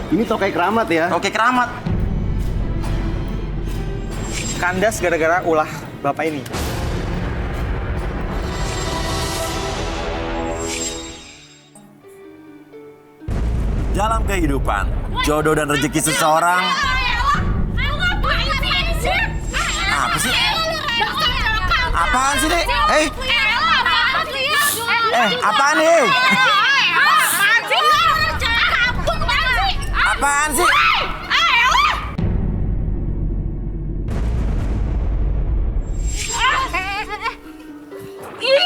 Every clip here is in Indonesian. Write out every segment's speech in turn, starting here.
Ini tokai keramat ya? Oke, keramat. Kandas gara-gara ulah bapak ini. Dalam kehidupan, jodoh dan rezeki seseorang. Apa sih? Apaan sih, Dek? Apaan nih? Apaan sih?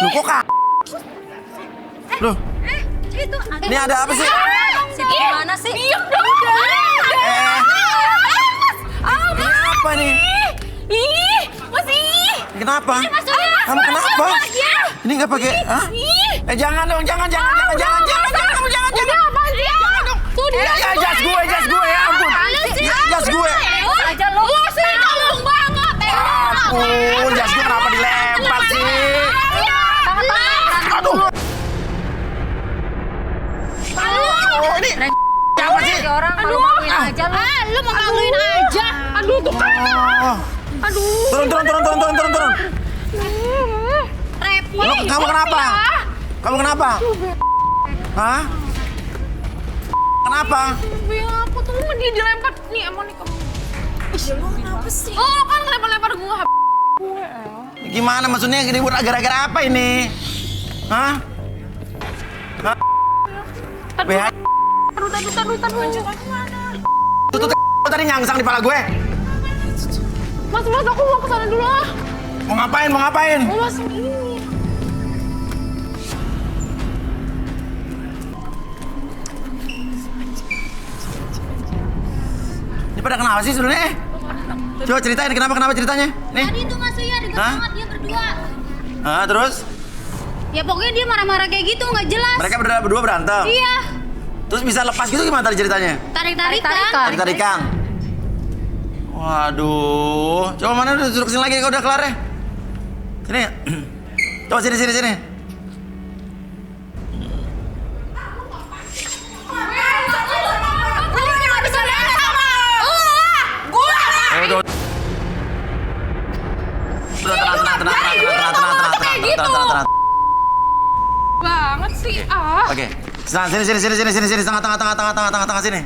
Lu kok kak? Loh, ini ada apa sih? Gimana sih? Diam dong! Ini apa nih? Ih, masih! Kenapa? Kamu kenapa? Ini nggak pakai? Hah? Jangan dong, jangan. Kamu jangan. Apaan sih? Jangan dong! Tuh dia! Jas gue, ya ampun. Jas gue. Aja lo! Lo sih tolong banget! Ampun, jas gue kenapa dilempar sih? Aduh. Oh, ini siapa sih? Orang malu-maluin aja lo. Lu mau maluin aja. Aduh, tuh kan. Aduh. Turun. Repot. Kamu kenapa? Kamu kenapa? Hah? Kenapa? Aku tuh dia dilempar. Nih, emang nih kamu. Lu kenapa sih? Oh, kan lempar-lempar gua. Gimana maksudnya gini buat gara-gara apa ini? Hah? BH Taruh. Tuh tadi nyangsang di pala gue. Mas, aku mau kesana dulu ah. Mau ngapain? Oh, mas ini. Ini pada kenapa sih sebenarnya? Coba ceritain kenapa ceritanya? Nih. Tadi tuh Mas Uya deket Hah? banget dia berdua. Terus? Ya pokoknya dia marah-marah kayak gitu, nggak jelas. Mereka berdua berantem? Iya. Terus bisa lepas gitu gimana tadi ceritanya? Tarik-tarikan. Tarik-tarikan? Waduh. Coba mana udah suruh kesini lagi kalau udah kelar ya? Sini. Coba sini. Tenang. Banget sih ah. Oke. Sini, tengah sini.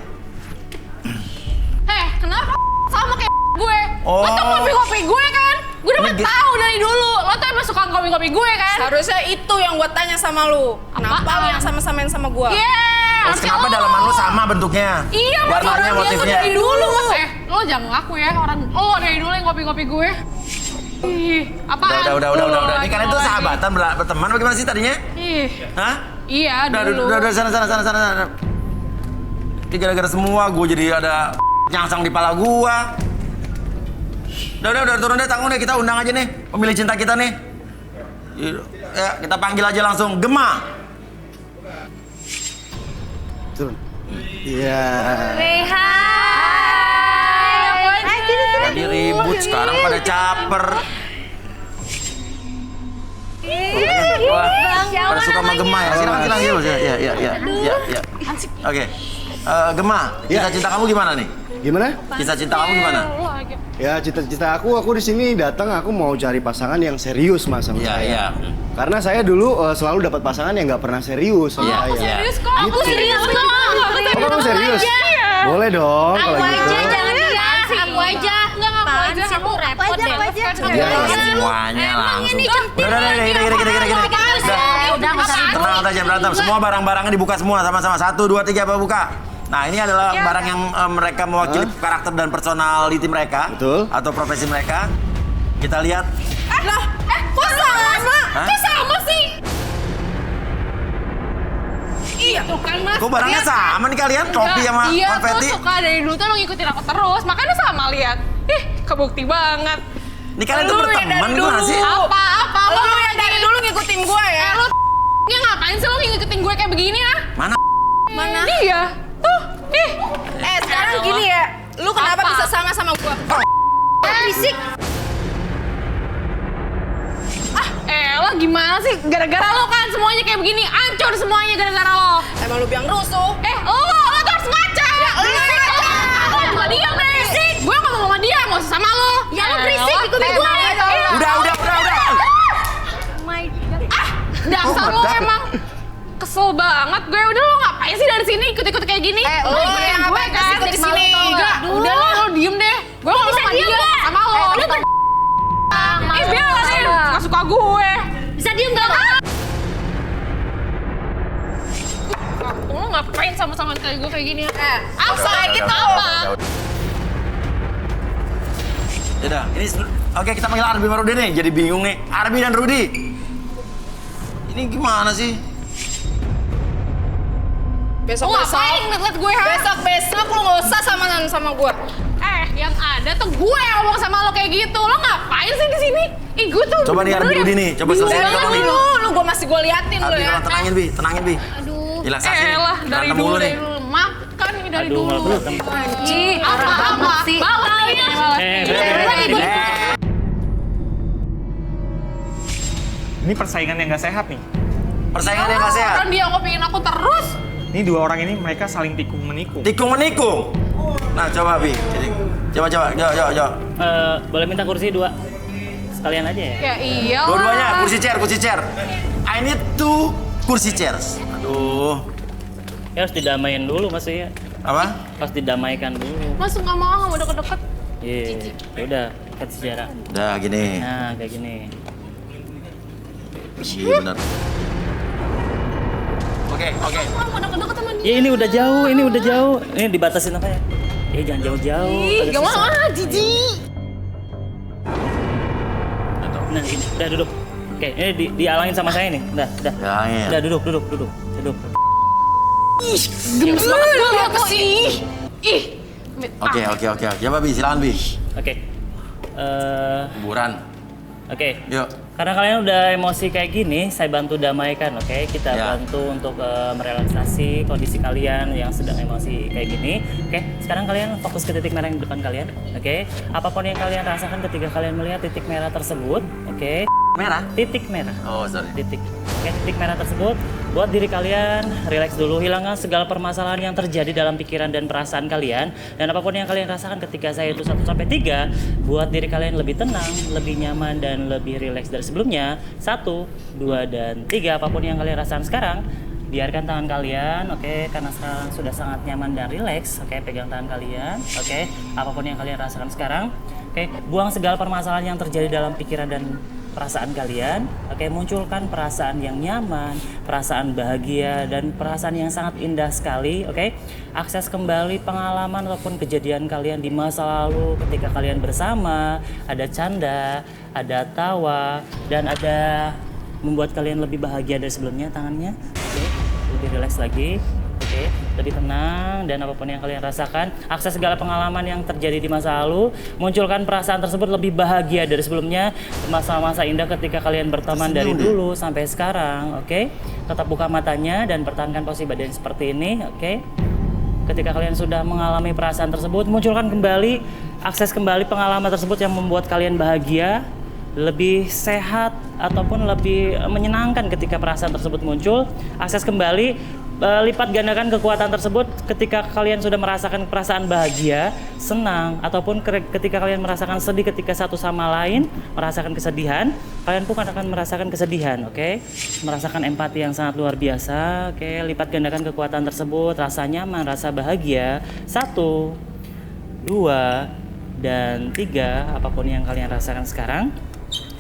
Kenapa sama kayak gue? Oh. Lo tuh kopi-kopi gue kan? Gue udah tahu dari dulu. Lo tuh emang suka kopi-kopi gue kan? Seharusnya itu yang gue tanya sama lu. Kenapa lu yang sama-samain sama gue? Terus kenapa dalaman lu sama bentuknya? Iya, mas, warnanya, orang dia tuh motifnya. dari dulu mas. Lo jangan ngaku ya, orang lo dari dulu yang kopi-kopi gue. Ih, apaan? Udah. Ini kalian tuh sahabatan, berteman bagaimana sih tadinya? Ih, Hah? iya dulu. Udah, sana. Ini gara-gara semua gue jadi ada nyangsang di pala gua. Udah, turun deh, tanggung deh, kita undang aja nih pemilih cinta kita nih. Ya, kita panggil aja langsung Gema. Turun. Iya. Tadi ribut, sekarang pada caper. Wah, pada suka sama Gema ya. Silakan dulu. Ya. Oke. Gema, kisah cinta kamu gimana nih? Gimana? Kisah cinta kamu gimana? Ya cita-cita aku di sini datang aku mau cari pasangan yang serius mas sama saya. Iya. Karena saya dulu selalu dapat pasangan yang nggak pernah serius sama saya. Serius kok? Aku Gitu. serius kok. Oh, kamu serius? Boleh dong kalau Aku gitu. aja, jangan dia. Aku aja. Enggak ngaku aja. Kamu repot deh. Ya, semuanya langsung. Udah, tenang aja, berantem. Semua barang-barangnya dibuka semua sama-sama. 1, 2, 3, apa buka? Nah, ini adalah barang yang mereka mewakili karakter dan personality mereka. Betul. Atau profesi mereka. Kita lihat. Kok sama? Kok sama sih? Iya tuh kan mas. Kok barangnya sama nih kalian? Topi sama konfeti? Iya, gue suka dari dulu tuh lo ngikutin aku terus. Makanya sama, lihat. Kebukti banget. Ini kalian tuh berteman gimana sih? Apa? Lu yang dari dulu ngikutin gue ya? Lo ngapain sih lo ngikutin gue kayak begini ah? Mana? Iya. Tuh, Sekarang gini ya. Lu kenapa Apa? bisa sama gue? Berisik. Lo gimana sih? Gara-gara lo kan semuanya kayak begini. Hancur semuanya gara-gara lo. Emang lu biang rusuh? Lo tuh harus ngaca. Lu mau sama lo. Ya lo berisik ikutin gue. Udah. Dasar lo emang kesel banget gue. Udah lo ngapain sih dari sini ikut-ikut kayak gini? Lo yang ngapain kasih ikut di sini? Enggak, udah lah lo diem deh. Gue ngomong sama dia, sama lo. Biarin, gak suka gue. Bisa diem gak? Lo ngapain sama-sama kayak gue kayak gini? Apa gitu? Apa? Yaudah, ini oke kita panggil Arbi sama Rudi nih. Jadi bingung nih. Arbi dan Rudi. Ini gimana sih? Besok Lo ngapain ngeliat gue? Besok lo nggak usah sama gue. Yang ada tuh gue yang ngomong sama lo kayak gitu. Lo ngapain sih di sini? Ih, gue tuh Coba nih Arbi Rudi nih. Coba selesaiin dulu nih. Lu gue masih gue liatin lo Arbi, ya. tenangin Bi. Aduh. Relaksasi. lah, dari Berantem dulu, mulu nih. dari dulu. Makan ini dari Aduh, malah dulu. berantem. Apa? sih. Bawa ini. Ini persaingan yang nggak sehat nih. Persaingan yang gak sehat. Kan dia ngopingin aku terus. Ini dua orang ini mereka saling tikung menikung. Tikung menikung. Nah coba Bi. Coba. Yuk. Boleh minta kursi 2? Sekalian aja ya? Ya iya. Dua-duanya kursi chair. I need 2 kursi chairs. Aduh. Ya harus didamaiin dulu Mas ya. Apa? Harus didamaikan dulu. Mas nggak mau deket-deket. Iya. Ya udah, cut sejarah. Udah gini. Nah, kayak gini. Iya benar. Oke. Aku mau deket-deket sama dia. Ya ini udah jauh. Ini dibatasin apa ya? Jangan jauh-jauh. Ih, agak gak susah. mau jijik. Nah, ini, udah duduk. Oke, ini dialangin sama saya nih. Udah. Bilangin. Udah duduk. Gemes banget gue liat lo sih. Ih. Oke. Coba Bi, silakan Bi. Oke. Kuburan. Oke. Yuk. Karena kalian udah emosi kayak gini, saya bantu damaikan, oke? Kita Ya. bantu untuk merelaksasi kondisi kalian yang sedang emosi kayak gini. Oke, sekarang kalian fokus ke titik merah yang di depan kalian, oke? Apapun yang kalian rasakan ketika kalian melihat titik merah tersebut, oke? Merah? Titik merah. Oh, sorry. Titik. Oke, titik merah tersebut buat diri kalian relax dulu, hilangkan segala permasalahan yang terjadi dalam pikiran dan perasaan kalian, dan apapun yang kalian rasakan ketika saya itu 1 sampai 3 buat diri kalian lebih tenang, lebih nyaman dan lebih relax dari sebelumnya. 1, 2 dan 3 apapun yang kalian rasakan sekarang, biarkan tangan kalian, oke, karena sekarang sudah sangat nyaman dan relax, oke, pegang tangan kalian, oke, apapun yang kalian rasakan sekarang, oke, buang segala permasalahan yang terjadi dalam pikiran dan perasaan kalian, oke, munculkan perasaan yang nyaman, perasaan bahagia, dan perasaan yang sangat indah sekali, oke. Akses kembali pengalaman ataupun kejadian kalian di masa lalu ketika kalian bersama, ada canda, ada tawa, dan ada membuat kalian lebih bahagia dari sebelumnya tangannya, oke, lebih rileks lagi. Oke, lebih tenang dan apapun yang kalian rasakan, akses segala pengalaman yang terjadi di masa lalu, munculkan perasaan tersebut lebih bahagia dari sebelumnya, masa-masa indah ketika kalian berteman dari dulu sampai sekarang, oke? Tetap buka matanya dan pertahankan posisi badan seperti ini, oke? Ketika kalian sudah mengalami perasaan tersebut, munculkan kembali, akses kembali pengalaman tersebut yang membuat kalian bahagia, lebih sehat ataupun lebih menyenangkan ketika perasaan tersebut muncul. Akses kembali, lipat gandakan kekuatan tersebut ketika kalian sudah merasakan perasaan bahagia, senang, ataupun ketika kalian merasakan sedih ketika satu sama lain merasakan kesedihan, kalian pun akan merasakan kesedihan, oke? Merasakan empati yang sangat luar biasa, oke? Lipat gandakan kekuatan tersebut, rasa nyaman, rasa bahagia. 1, 2, dan 3, apapun yang kalian rasakan sekarang,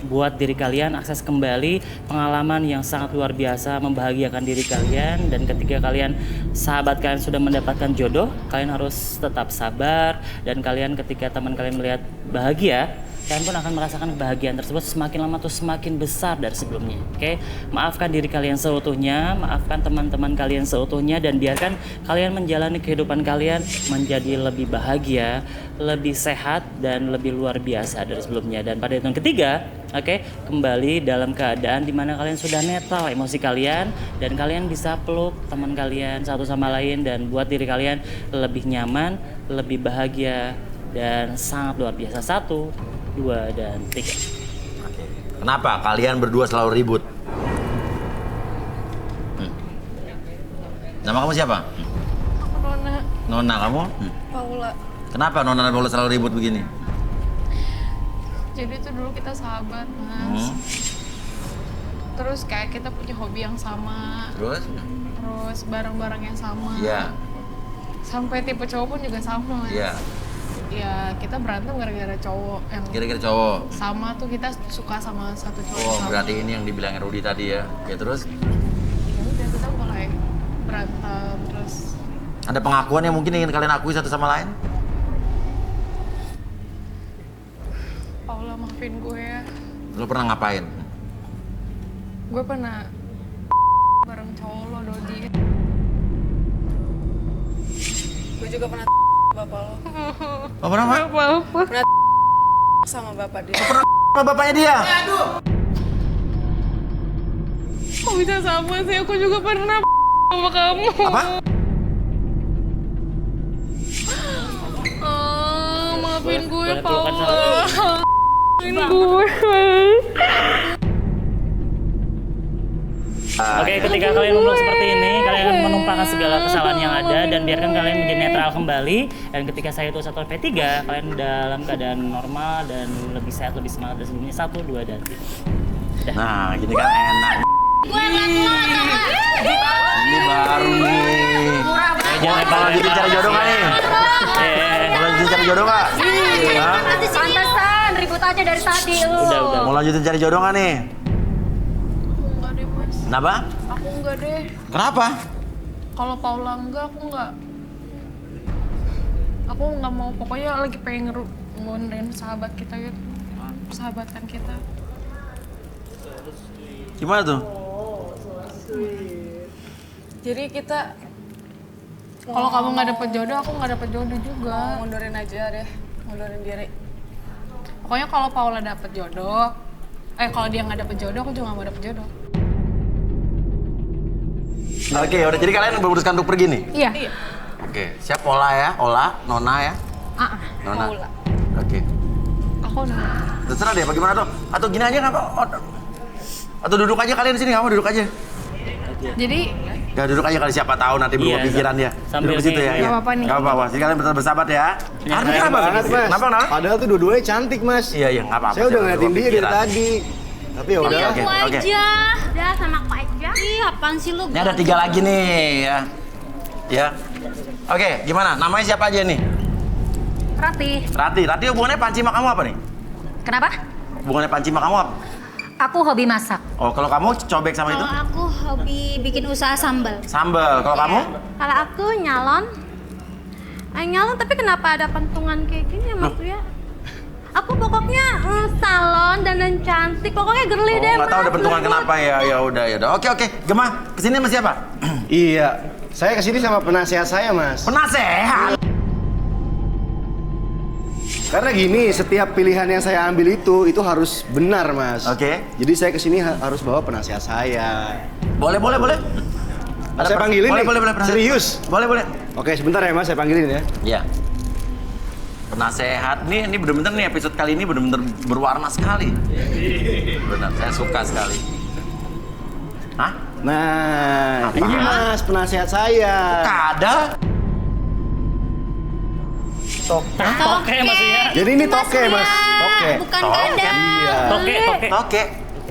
buat diri kalian akses kembali pengalaman yang sangat luar biasa, membahagiakan diri kalian. Dan ketika kalian, sahabat kalian sudah mendapatkan jodoh, kalian harus tetap sabar, dan kalian ketika teman kalian melihat bahagia, kalian pun akan merasakan kebahagiaan tersebut semakin lama tuh semakin besar dari sebelumnya. Oke, maafkan diri kalian seutuhnya, maafkan teman-teman kalian seutuhnya, dan biarkan kalian menjalani kehidupan kalian menjadi lebih bahagia, lebih sehat, dan lebih luar biasa dari sebelumnya. Dan pada hitungan ketiga, oke, kembali dalam keadaan dimana kalian sudah netral emosi kalian, dan kalian bisa peluk teman kalian satu sama lain, dan buat diri kalian lebih nyaman, lebih bahagia, dan sangat luar biasa. 1, 2, dan 3. Kenapa kalian berdua selalu ribut? Nama kamu siapa? Aku Nona. Nona kamu? Paula. Kenapa Nona dan Paula selalu ribut begini? Jadi tuh dulu kita sahabat, Mas. Terus kayak kita punya hobi yang sama. Terus barang-barang yang sama. Iya. Sampai tipe cowok pun juga sama, Mas. Iya. Ya, kita berantem gara-gara cowok yang Kira-kira cowok. sama tuh kita suka sama satu cowok yang Oh, sama. berarti ini yang dibilangin Rudy tadi ya. Ya terus Ya udah kita mulai berantem terus ada pengakuan yang mungkin ingin kalian akui satu sama lain? Paula maafin gue ya. Lo pernah ngapain? Gue pernah bareng cowok lo, Dodi. Gue juga pernah bapak lo. Oh, pernah apa? Apa-apa. Sama bapak dia. Sama bapaknya dia? Kok bisa sama sih? Aku juga pernah sama kamu. Apa? Maafin gue, Boleh pelukan Paula. sama- Maafin gue. Oke, ketika kalian ngomong seperti ini, kalian akan menumpahkan segala kesalahan yang ada dan biarkan kalian menjadi netral kembali. Dan ketika saya itu 1 sampai 3, kalian dalam keadaan normal dan lebih sehat, lebih semangat dari sebelumnya. 1, 2, dan 3. Nah, gini kan enak. Gue yang laki-laki tau gak? Ini baru nih. Jangan Mau lanjutin cari jodoh nggak nih? Mau lanjutin cari jodoh nggak? Hah? Pantesan, ribut aja dari tadi lu. Udah. Mau lanjutin cari jodoh nggak nih? Enggak deh, Mas. Kenapa? Aku enggak deh. Kenapa? Kalau Paula enggak, aku enggak. Aku enggak mau. Pokoknya lagi pengen ngerubuhin sahabat kita gitu. Persahabatan kita. Gimana tuh? Jadi kita Kalau kamu nggak dapet jodoh, aku nggak dapet jodoh juga. mundurin aja deh, mundurin diri. Pokoknya kalau Paula dapet jodoh, kalau dia nggak dapet jodoh, aku juga nggak mau dapet jodoh. Oke, udah jadi kalian memutuskan untuk pergi nih? Iya. Oke, siap Ola ya? Ola, Nona ya? Nona. Paula. Oke. Aku udah. Terserah deh, bagaimana tuh? Atau gini aja nggak kok? Atau duduk aja kalian di sini, kamu duduk aja. Jadi Ya duduk aja kali siapa tahu nanti berubah Iya, pikiran dia. sambil Duduk di situ ya. nih. Iya. Nggak apa-apa nih. Nggak apa-apa. Jadi kalian betul bersahabat ya. Ardi kenapa? banget, Mas. Kenapa? Kenapa? Padahal tuh dua-duanya cantik, Mas. Iya, iya, nggak apa-apa. Saya udah Jangan ngeliatin berubah dia dari pikiran. tadi. Tapi ya udah. Oke, Aku oke. aja. Udah sama aku aja. Ih, apaan sih lu? Ini ada 3 lagi nih ya. Ya. Oke, gimana? Namanya siapa aja nih? Rati. Rati. Rati hubungannya Panci sama kamu apa nih? Kenapa? Hubungannya Panci sama kamu apa? Aku hobi masak. Oh, kalau kamu cobek sama itu? Kalau aku hobi bikin usaha sambal. Sambal. Kalau kamu? Kalau aku nyalon. Nyalon tapi kenapa ada pentungan kayak gini ya Mas ya? Aku pokoknya salon dan cantik, pokoknya girly deh. Nggak tahu ada Mas. bentukan kenapa ya. Ya udah, ya udah. Oke, oke. Gemah, kesini sama siapa? Iya. Saya kesini sama penasehat saya, Mas. Penasehat. Karena gini, setiap pilihan yang saya ambil itu harus benar, Mas. Oke. Jadi saya kesini harus bawa penasehat saya. Boleh, boleh, boleh. Saya panggilin boleh, nih. boleh, boleh, penasehat. Serius? Boleh, boleh. Oke, sebentar ya, Mas. Saya panggilin ya. Iya. Penasehat ini bener-bener nih episode kali ini bener-bener berwarna sekali. Benar, saya suka sekali. Hah? Nah, Apa? ini Mas penasehat saya. Kada? Toke maksudnya. Jadi ini toke, Mas. Toke. Bukan Toke. kada. Iya. Toke. Oke.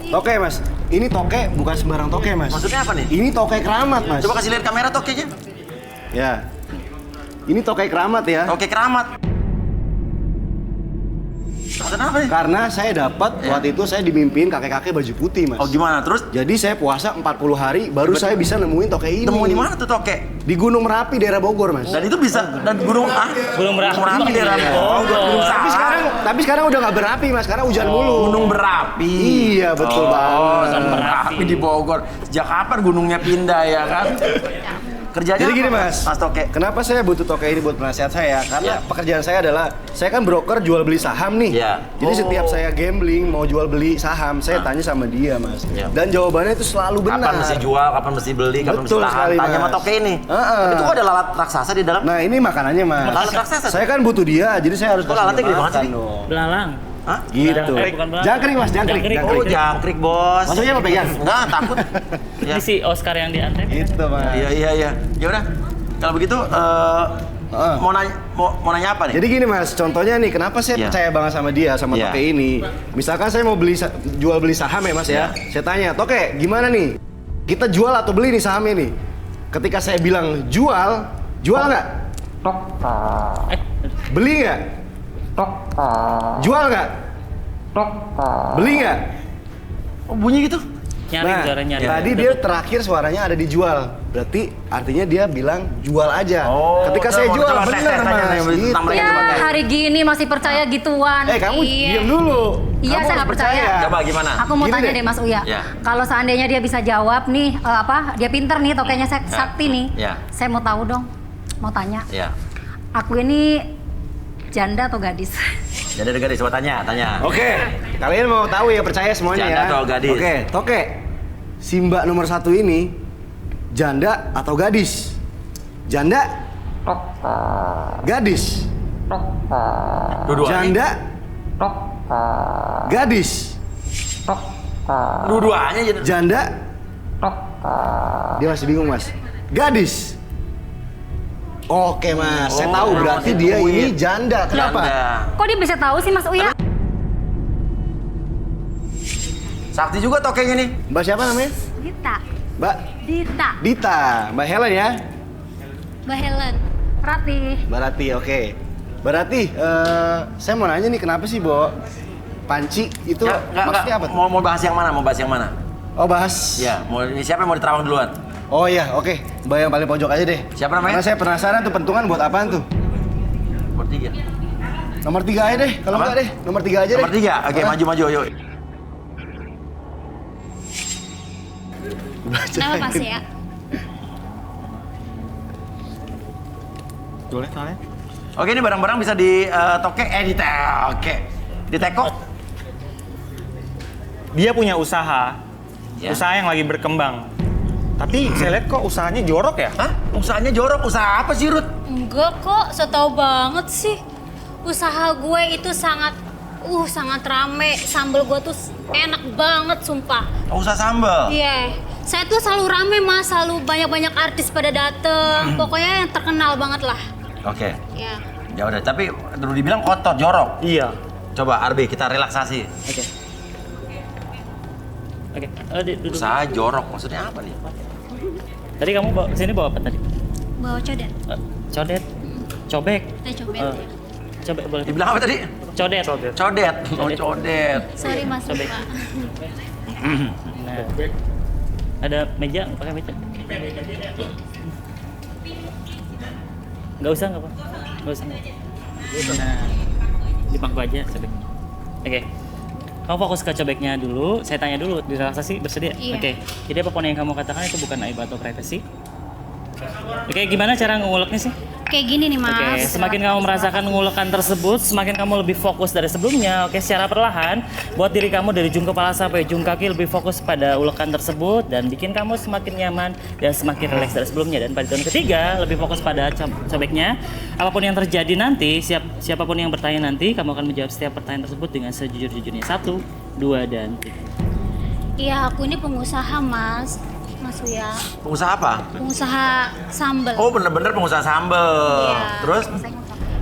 Toke, Mas. Ini toke bukan sembarang toke, Mas. Maksudnya apa nih? Ini toke keramat, Mas. Coba kasih lihat kamera tokenya. Ya. Ini toke keramat ya. Oke, keramat. Kenapa nih? Karena saya dapat waktu itu saya dimimpin kakek-kakek baju putih, Mas. Oh, gimana? Terus Jadi saya puasa 40 hari baru saya bisa nemuin toke ini. temu di mana tuh toke? Di Gunung Merapi, daerah Bogor, Mas. Dan itu bisa dan gunung Gunung Merapi. daerah Bogor. Gunung Tapi sekarang udah nggak berapi, Mas, karena hujan mulu. Gunung berapi. Iya, betul banget. Gunung berapi di Bogor. Sejak kapan gunungnya pindah ya kan? Kerjanya Jadi gini, apa, Mas. Mas Toke. Kenapa saya butuh toke ini buat penasehat saya? Karena pekerjaan saya adalah saya kan broker jual beli saham nih. Iya. Jadi Oh. setiap saya gambling mau jual beli saham, saya tanya sama dia, Mas. Iya. Dan jawabannya itu selalu benar. Kapan mesti jual, kapan mesti beli, kapan mesti Betul tahan. sekali, Tanya sama Mas. Toke ini. Heeh. Itu kok ada lalat raksasa di dalam? Nah, ini makanannya, Mas. Lalat raksasa? Saya kan butuh dia, jadi saya harus Kok kasih lalatnya dia gede banget makan sih? dong. Belalang. Hah? Gitu. Bukan belalang. Jangkrik, Mas, jangkrik. Jangkrik. Oh, jangkrik, Bos. Maksudnya apa, pegang? Enggak, takut. Ya. Ini si Oscar yang diantep. Gitu, Mas. Iya, iya, iya. Ya udah. Kalau begitu Mau nanya apa nih? Jadi gini Mas, contohnya nih, kenapa saya Iya. percaya banget sama dia, sama Iya. Toke ini? Misalkan saya mau jual beli saham ya Mas ya. Iya. Saya tanya, Toke gimana nih? Kita jual atau beli nih sahamnya nih? Ketika saya bilang jual nggak? Beli nggak? Jual nggak? Beli nggak? Oh, bunyi gitu? Nyaring suara nyaring. tadi dia terakhir suaranya ada di jual. Berarti artinya dia bilang jual aja. Oh, Ketika coba, saya jual, coba, bener tes, tanya, Mas. tanya, Gitu. tentang mereka. Ya, coba tes. hari gini masih percaya gituan. Kamu Iya. diam dulu. Iya, Kamu saya harus nggak percaya. Coba gimana? Aku mau Gini tanya deh. deh Mas Uya. Ya. Kalau seandainya dia bisa jawab nih, dia pinter nih, Tokenya sakti nih. Ya. Saya mau tahu dong, mau tanya. Ya. Aku ini janda atau gadis? Jadi ada gadis, coba tanya. Oke, kalian mau tahu ya, percaya semuanya Janda ya. atau gadis? Oke, Toke. Si Mbak nomor 1 ini janda atau gadis? Janda? Gadis? Dua-duanya. Janda? Gadis? Dua-duanya jadi. Janda? Dia masih bingung Mas. Gadis? Oke Mas, saya tahu berarti masih dia duit. ini janda. Kenapa? Janda. Kok dia bisa tahu sih Mas Uya? Sakti juga tokenya nih. Mbak siapa namanya? Dita. Mbak Dita. Dita, Mbak Helen ya? Mbak Helen. Rati. Mbak Rati, oke. Mbak Rati, saya mau nanya nih, kenapa sih Bo panci itu maksudnya apa tuh? Mau bahas yang mana? Oh bahas. Ya, siapa yang mau diterawang duluan? Oh iya, oke. Mbak yang paling pojok aja deh. Siapa namanya? Karena saya penasaran tuh pentungan buat apaan tuh? Bertiga. Nomor 3 aja deh, kalau Apa? enggak deh. Nomor 3 aja deh. Nomor 3. Oke, Ah. maju yuk. Kenapa Mas ya? Boleh kalian? Oke, ini barang-barang bisa di ditekok. Dia punya usaha, Ya. usaha yang lagi berkembang. Tapi saya lihat kok usahanya jorok ya? Hah? Usahanya jorok. Usaha apa sih, Ruth? Enggak kok, setau banget sih. Usaha gue itu sangat rame. Sambal gue tuh enak banget, sumpah. Usaha sambal. Iya, saya tuh selalu rame Mas, selalu banyak-banyak artis pada dateng. Pokoknya yang terkenal banget lah. Oke. Ya. Ya udah, tapi dulu dibilang kotor, jorok. Iya. Coba Arbi, kita relaksasi. Oke. Duduk. Usaha jorok, maksudnya apa nih? Tadi kamu kesini bawa apa tadi? Bawa codet. Codet. Cobek. Cobet Eh, ya. Cobek boleh. Dibilang apa tadi? Codet. Codet. Oh, codet. Sorry Mas, Cobek. lupa. Nah. Ada meja, pakai meja. Nggak usah, nggak apa. Nggak usah. Nah, di pangku aja cobek. Oke. Kamu fokus ke cobeknya dulu. Saya tanya dulu, di relaksasi bersedia? Iya. Oke. Jadi apapun yang kamu katakan itu bukan aib atau privasi. Oke, gimana cara nguleknya sih? Kayak gini nih Mas. Oke, semakin kamu merasakan ngulekan tersebut, semakin kamu lebih fokus dari sebelumnya. Oke, secara perlahan, buat diri kamu dari ujung kepala sampai ujung kaki lebih fokus pada ulekan tersebut dan bikin kamu semakin nyaman dan semakin rileks dari sebelumnya. Dan pada tahun ketiga, lebih fokus pada cobeknya. Apapun yang terjadi nanti, siapapun yang bertanya nanti, kamu akan menjawab setiap pertanyaan tersebut dengan sejujur-jujurnya. 1, 2, dan 3. Iya, aku ini pengusaha Mas. Mas Uya. Pengusaha apa? Pengusaha sambal. Oh, bener-bener pengusaha sambal. Iya. Terus?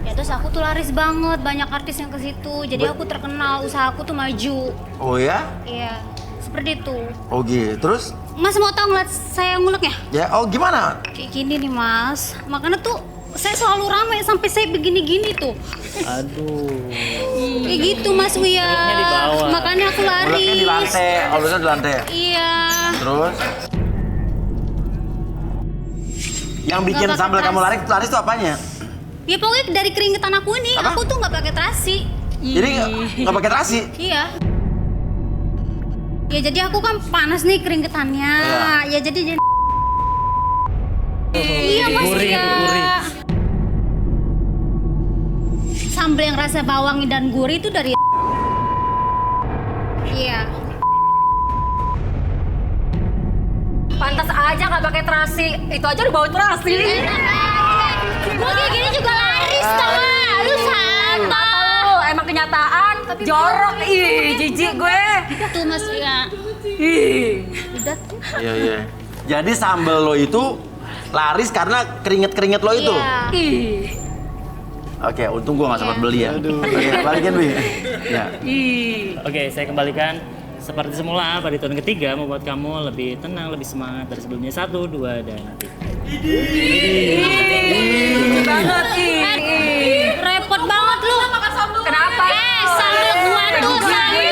Ya terus aku tuh laris banget, banyak artis yang ke situ. Jadi aku terkenal, usaha aku tuh maju. Oh ya? Iya, seperti itu. Oh gitu. Terus? Mas mau tahu ngeliat saya nguleknya? Ya, oh gimana? Kayak gini nih Mas. Makanya tuh saya selalu rame sampai saya begini-gini tuh. Aduh. Kayak gitu Mas Uya. Nguleknya di bawah. Makanya aku laris. Uleknya di lantai. Uleknya di lantai. Iya. Terus? Yang bikin Nggak pakai sambal kamu terasi. laris itu apanya? Ya pokoknya dari keringetan aku ini, Apa? aku tuh nggak pakai terasi. Jadi nggak pakai terasi? Iya. Ya jadi aku kan panas nih keringetannya. Iya. Ya jadi Iya Mas Gurih, ya. gurih. Sambal yang rasa bawang dan gurih itu dari Iya. Pantas aja nggak pakai terasi. Itu aja udah bawa terasi. Gue kayak gini juga laris tau gak? Lu sama. Emang kenyataan jorok. Ih, jijik gue. Tuh Mas ya. Ih. Udah tuh. Iya, iya. Jadi sambal lo itu laris karena keringet-keringet lo itu? Iya. Ih. Oke, untung gua nggak sempat beli ya. Aduh. Oke, balikin Bi. Ya. Oke, saya kembalikan seperti semula pada tahun ketiga membuat kamu lebih tenang, lebih semangat dari sebelumnya. 1, 2, dan 3. Banget repot banget lu. Kenapa? Sambal gua tuh sambal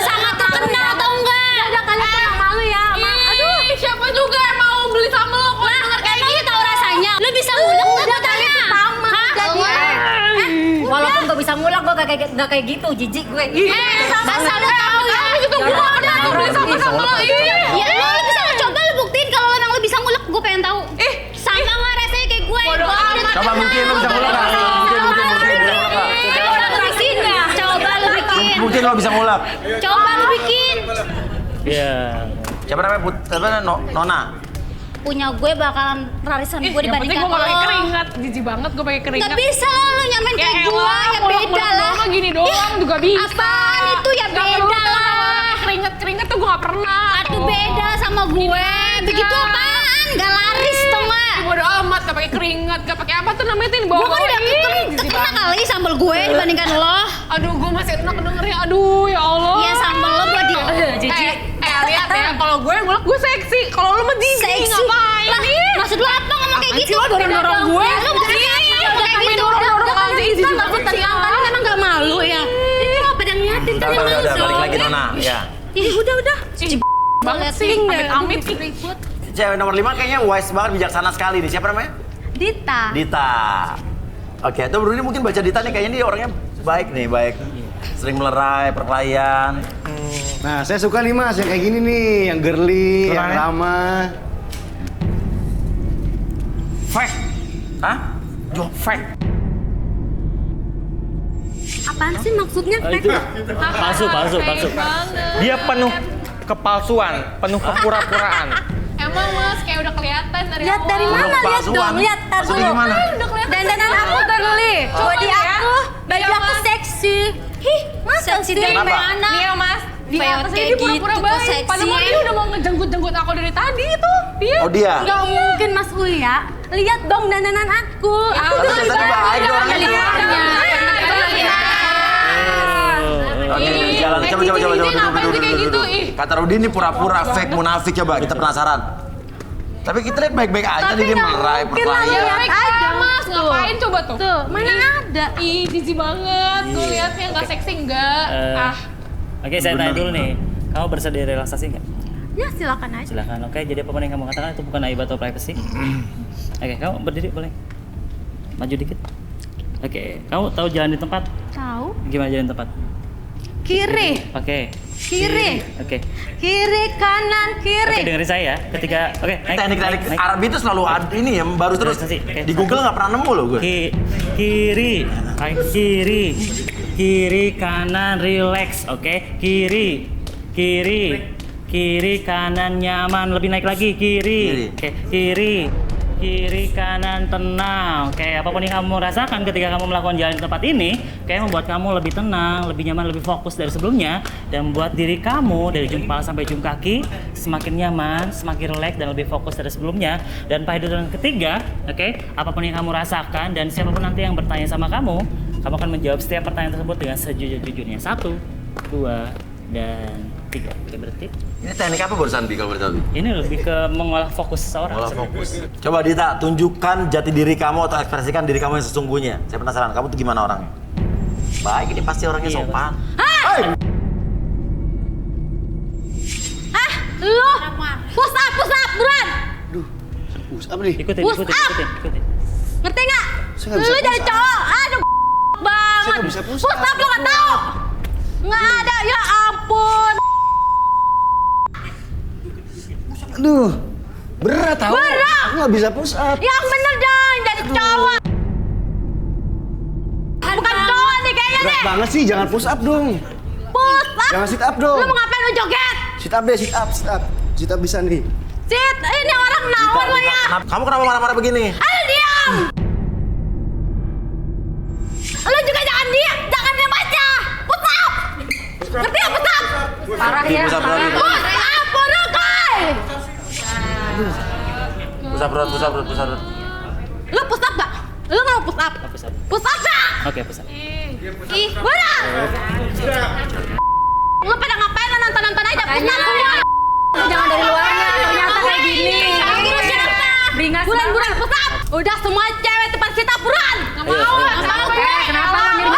sangat terkenal tau enggak? Udah kalian tuh malu ya. Aduh, siapa juga yang mau beli sambal lo? Lah, emang lu tahu rasanya? Lu bisa ngulek nggak gua tanya? sama Walaupun gua bisa ngulek, gua gak kayak gitu, jijik gue. Masa lu tahu ya? Aku juga gua ada tuh beli sambal lo. Ya lu bisa coba lu buktiin kalau emang lu bisa ngulek, gue pengen tahu. Sama nggak rasanya kayak gue? Coba mungkin lu bisa ngulek nggak? Coba lu bikin. Mungkin lo bisa ngulek. Coba lu bikin. Iya. Siapa namanya? Nona. Punya gue bakalan rarisan gue Yang penting dibandingkan gue pakai lo. keringat, jijik banget gue pakai keringat. Gak bisa lah lu nyamain kayak gue, ya beda lah. Doang gini doang juga bisa. Apaan itu ya beda lah. Keringet tuh gue gak pernah. Aduh beda sama gue. Begitu apaan? Gak laris tau gak? Bodo amat, gak pakai keringat, gak pakai apa tuh namanya tuh Gue kan udah kena kali sambal gue dibandingkan lo. Aduh, gue masih enak dengernya. Aduh, ya Allah. Iya sambal lo buat jijik. Lihat ya, kalau gue ngulek gue seksi. Kalau lu mah jijik, Seksi. ngapain? Lah, maksud lo apa ngomong kayak gitu? Lo dorong-dorong gue. Lo mau kayak apa? Kayak gitu. Dorong-dorong aja, jijik Nggak banget tenang, sih. kalian emang gak malu ya? Ini mau pada ngeliatin kan yang malu Udah, dong. balik lagi Nona. Ya. Ih udah. Banget sih, amit-amit sih. Cewek nomor 5 kayaknya wise banget, bijaksana sekali nih. Siapa namanya? Dita. Dita. Oke, itu bro ini mungkin baca Dita nih, kayaknya dia orangnya baik nih, baik. Sering melerai, perkelahian. Nah, saya suka nih Mas, yang kayak gini nih, yang girly, yang ramah. Fake. Hah? Jo, fake. Apaan sih maksudnya? Itu palsu. Dia penuh kepalsuan, penuh kepura-puraan. Emang Mas, kayak udah kelihatan dari Lihat dari awal. mana? Lihat palsuan. dong, lihat tar Maksudnya dulu. gimana? Udah kelihatan. Dandanan aku girly. Body ya. baju aku seksi. Hih, masa Seksi sih? dari Kenapa? mana? Nih ya Mas, di Kayak atasnya kayak dia pura-pura gitu, baik. seksi. Padahal dia udah mau ngejenggut-jenggut aku dari tadi itu. Dia. Oh dia? Gak mungkin Mas Uya. Lihat dong dandanan aku. Aku Tapi tuh tadi baik orangnya. Oke, jalan. Coba. Duduk. Kata Rudi ini pura-pura fake munafik, coba kita penasaran. Tapi kita lihat baik-baik aja nih, dia melerai, perkelahian. Baik aja Mas, ngapain coba tuh? Tuh, mana ada? Ih, jijik banget. Tuh liatnya nggak seksi enggak. Oke, saya tanya dulu nih. Kamu bersedia relaksasi nggak? Ya silakan aja. Silakan. Oke, jadi apapun yang kamu katakan itu bukan aib atau privacy. Oke, kamu berdiri boleh? Maju dikit. Oke, kamu tahu jalan di tempat? Tahu? Gimana jalan di tempat? Kiri, Oke. kiri, Oke. kiri, kanan, Oke, kiri. dengerin saya. Ketika naik. Teknik-teknik Naik. Arab itu selalu ada ini ya, baru terus Terus, oke. di Google nggak pernah nemu loh gue. Kiri, kiri, kanan, relax, oke? Kiri, kanan, nyaman, lebih naik lagi, kiri, oke? Kiri, kanan, tenang, oke? Apapun yang kamu rasakan ketika kamu melakukan jalan di tempat ini, kayak membuat kamu lebih tenang, lebih nyaman, lebih fokus dari sebelumnya, dan membuat diri kamu dari ujung kepala sampai ujung kaki semakin nyaman, semakin rileks dan lebih fokus dari sebelumnya. Dan pada tahun ketiga, oke? Apapun yang kamu rasakan dan siapapun nanti yang bertanya sama kamu akan menjawab setiap pertanyaan tersebut dengan sejujur-jujurnya. 1, 2, dan 3. Oke, berarti Ini teknik apa barusan Bi kalau boleh tahu? Bi? ini lebih ke mengolah fokus seseorang. Olah fokus. Coba Dita, tunjukkan jati diri kamu atau ekspresikan diri kamu yang sesungguhnya. Saya penasaran, kamu tuh gimana orangnya? Baik, ini pasti orangnya Iya, sopan. Lu, push up, buruan. Apa nih? Ikutin. Ngerti nggak? Saya nggak bisa Lu jadi push up. cowok, aduh banget. Saya nggak bisa push Push up lu nggak tahu? Nggak ada, ya ampun. Aduh, berat tau. Berat. Aku nggak bisa push up. Yang bener dong, jadi cowok. Bukan cowok nih kayaknya Berat deh. banget sih, jangan push up dong. Push up. Jangan sit up dong. Lu mau ngapain lu joget? Sit up deh, sit up. Sit up bisa nih. Sit, ini orang nawar lo ya. Kamu kenapa marah-marah begini? Ayo diam. Lu juga jangan diam aja. Push up. Ngerti ya push up? Parah ya. Pusat perut. Push up, Bonokai. Pusat perut. Lu push up gak? Lu mau push up? Push up. Push up gak? Oke, push up. Ih, berat. Lu pada ngapain? Nonton-nonton aja. Push up semua. Jangan dari luarnya, ternyata kayak gini. Terus siapa? Beringas Buruan push up. Udah semua cewek tempat kita buruan. Gak mau. Kenapa lo mirip?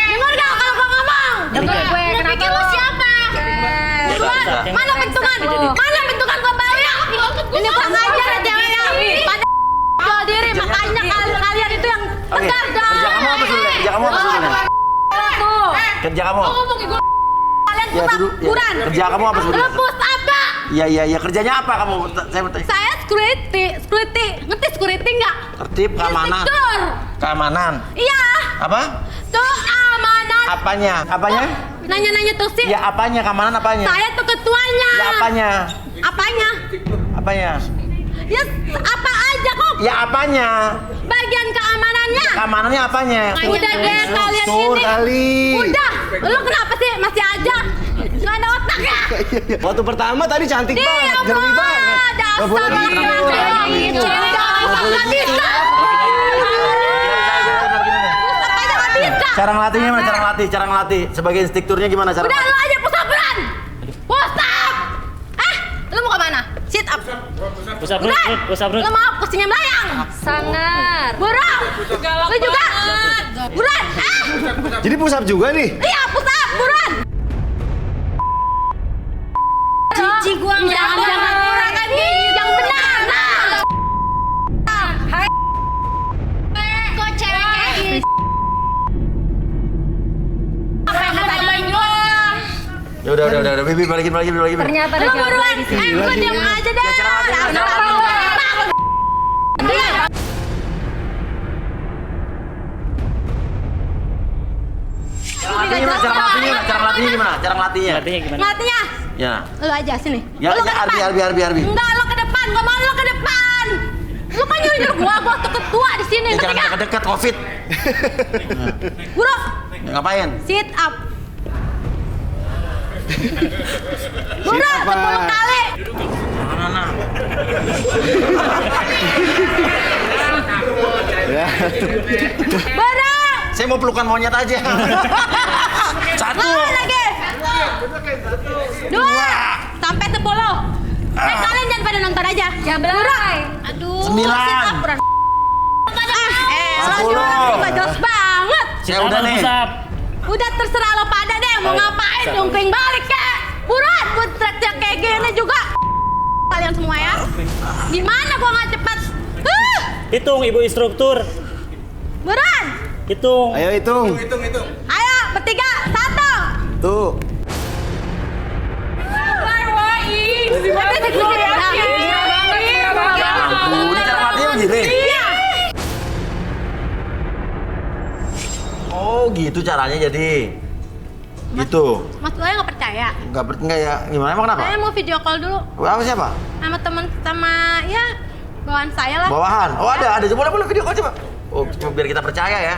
Dengar gak kalau gua ngomong? Dengar gue, kenapa lo? Siapa? Buruan. Mana bentukan? Mana bentukan gua bayar? Ini kurang ajar ya ceweknya. Pada jual diri, makanya kalian itu yang Oke, tegar dah. kerja kamu apa sebenarnya? Kerja kamu apa sebenarnya? Kerja kamu? Kalian Ya, push up, duduk. Ya. buruan. Kerja kamu apa Lu sebenarnya? push up gak? Iya, kerjanya apa kamu? Saya mau tanya. Saya security. Ngerti security nggak? Tertib, keamanan. Inspektur. Keamanan. Iya. Apa? Tuh amanan. Apanya? Apanya? Nanya-nanya tuh sih. Ya apanya? Keamanan apanya? Saya tuh ketuanya. Ya apanya? Apanya? Apanya? Ya apa aja kok. Ya apanya? Bagian keamanannya. Keamanannya apanya? Udah deh kalian Tur ini. kali. Udah. Lu kenapa sih masih aja? Nggak ada otak ya? Waktu pertama tadi cantik Iya, banget, jernih banget. Gak boleh dasar gitu. orang gitu. Nggak bisa. Pusat aja nggak bisa. Cara ngelatihnya gimana? Cara ngelatih. Sebagai instrukturnya gimana cara? Udah lu aja push up beran. Push up. Lu mau kemana? Sit up. Push up, Rut. Push up, Rut. Lu mau kesini melayang? Sangar. Buruan. Lu juga. Buruan. Jadi push up juga nih? Iya, push up. Buruan. Cici gua Jangan kurang lagi. Yang benar. Nah. Kok cewek kayak gini? Apa yang kata main doang? Ya udah. Bibi balikin. Ternyata ada Lu cewek buruan. di sini. Lu diam aja deh. Iya. Cara ngelatihnya gimana? Artinya gimana? Ngelatihnya? Ya. Lu aja sini. Ya, Lu ke depan. Arbi. Enggak, lu ke depan. Gua mau lu ke depan. Lu kan nyuruh gua tuh ketua di sini. Ya Ngerti jangan nggak? dekat-dekat Covid. Bro, Ya, ngapain? sit up. Bro, Sit up, 10 Mas. kali. Nah. Ya. Bro, Saya mau pelukan monyet aja. Satu. lawan lagi. 2 sampai 10. Kalian jangan pada nonton aja. Ya belai. Aduh, 9. sit up, Bro. 10. Gak jelas banget. Ya udah nih. Push up. Udah terserah lo pada deh mau Ayo, ngapain, siap. nyungkring balik kek. Buruan, buat teriak kayak gini juga. Kalian semua ya. Gimana gua nggak cepet? Hitung, Ibu instruktur. Buruan. Hitung. Ayo hitung. Ayo, bertiga, 1. Tuh. Ampun, ini cara ngelatihnya begini. Iya. Oh, gitu caranya jadi. Gitu. Mas Loya nggak percaya? Enggak ya. Gimana emang kenapa? Saya mau video call dulu Apa siapa? sama teman sama ya bawaan saya lah. Bawahan. Oh, ada. Boleh video call coba. Oh, coba biar kita percaya ya.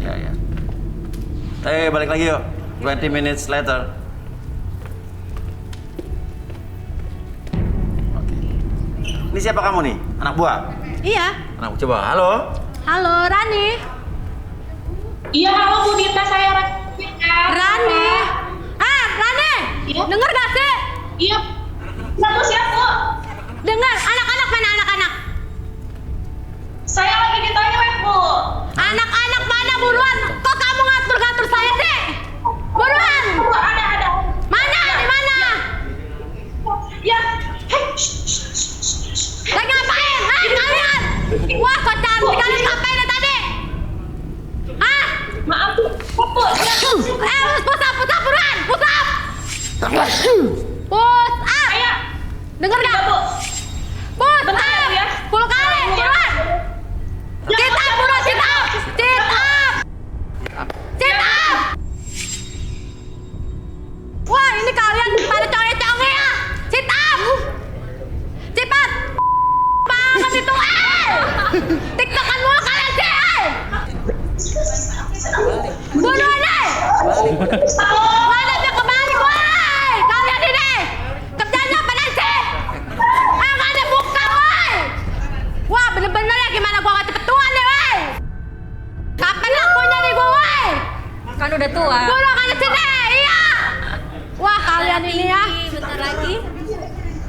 Ya. Balik lagi yuk. 20 minutes later. Oke. Ini siapa kamu nih? Anak buah? Iya. Anak coba. Halo. Halo, Rani. Iya, halo Bu Dita, saya Rani. Rani. Rani. Iya. Dengar gak sih? Iya. Satu siapa? Dengar. Anak-anak mana anak-anak? Saya lagi di toilet, Bu. Anak-anak mana buruan? Kok kamu ngatur-ngatur saya sih? Buruan. Bu, ada. Mana? Di mana? Ya. Lagi ngapain? Kalian? Wah, kok cantik kalian ngapain ya tadi? Maaf, Bu. Bu. Push up buruan. Push up. Saya. Dengar gak? Bu. Push Bentar ya, up. Bu, ya. 10 kali, buruan. Sit up, buruan, sit up. Sit up. Sit up. Wah, ini kalian pada conge-conge ya. Sit up. Cepat. Banget itu, TikTokan mulu kalian sih, Buruan, Mana dia kembali, woi. Kalian ini. Kerjanya apa sih? Nggak ada buka, woi. Wah, bener-bener udah tua. Buruan kalian sini, iya. Wah kalian ini ya. Bentar lagi.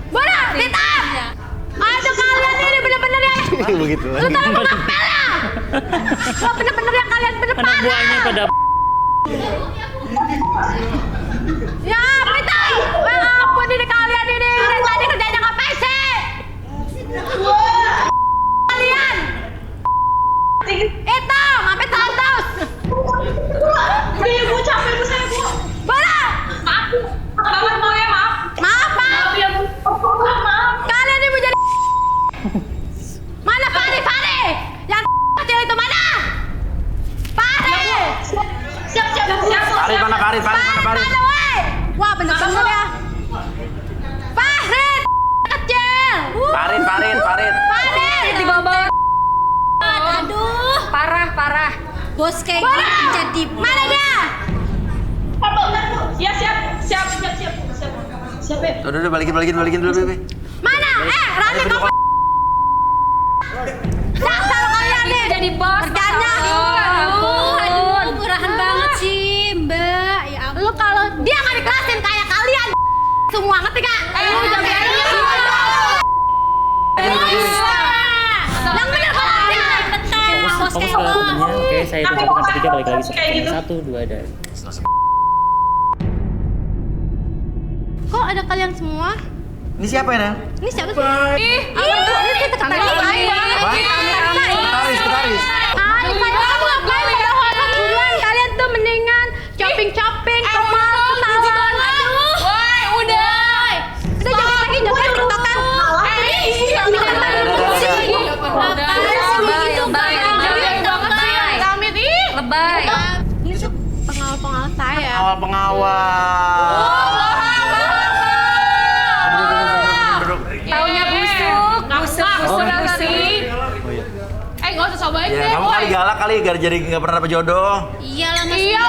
Buruan, ditang. Aduh kalian ini bener-bener ya. Begitu Lu lagi. tahu lu ngapel ya? Wah bener-bener ya kalian bener Anak buahnya pada Ya, Prita! Wah, ampun ini kalian ini. Dari tadi kerjanya ngapain sih? Kalian! Itu, ngapain santos? Udah ya Bu, capek Bu saya Bu. Bola! Maaf Bu, banget mau ya maaf. Maaf, Pak! Maaf ya Bu, maaf. Kalian ini mau jadi Mana Fari? Yang kecil itu mana? Fari! Siap Bu. Farid mana Farid? Mana, woi? Wah, bener-bener ya. Fahri kecil! Farid. Fahri! Di bawah. Aduh. Parah. Bos kayak Bola! gini jadi Mana dia? Apa benar Bu? Ya siap Bu. Siap ya. Udah balikin dulu, Bebe. Mana? Rani kamu dasar kalian nih jadi bos. kerjanya. Aduh, murahan banget sih, Mbak. Ya ampun. Lu kalau dia nggak dikelasin kayak kalian semua ngerti gak? Lu jangan yang bener kalau dia Bos fokus kayak ke lo. temennya. Oke, saya hitung 1 sampai 3 balik lagi. Kayak gitu. 1, 2 dan kok ada kalian semua? Ini siapa ya, Nel? Ini siapa sih? Ini kita ketahui. Gitaris. Kamu ngapain udah hotel buruan? Kalian tuh mendingan shopping ke mall, ke salon. Woi, udah. Udah joget lagi, joget tiktokan. Amit ih. Lebay. Ini tuh pengawal saya. Awal pengawal. Taunya busuk. Nggak usah cobain Ya, deh, kamu boy. kali galak kali jadi nggak pernah dapet jodoh. Iyalah Mas. Iya.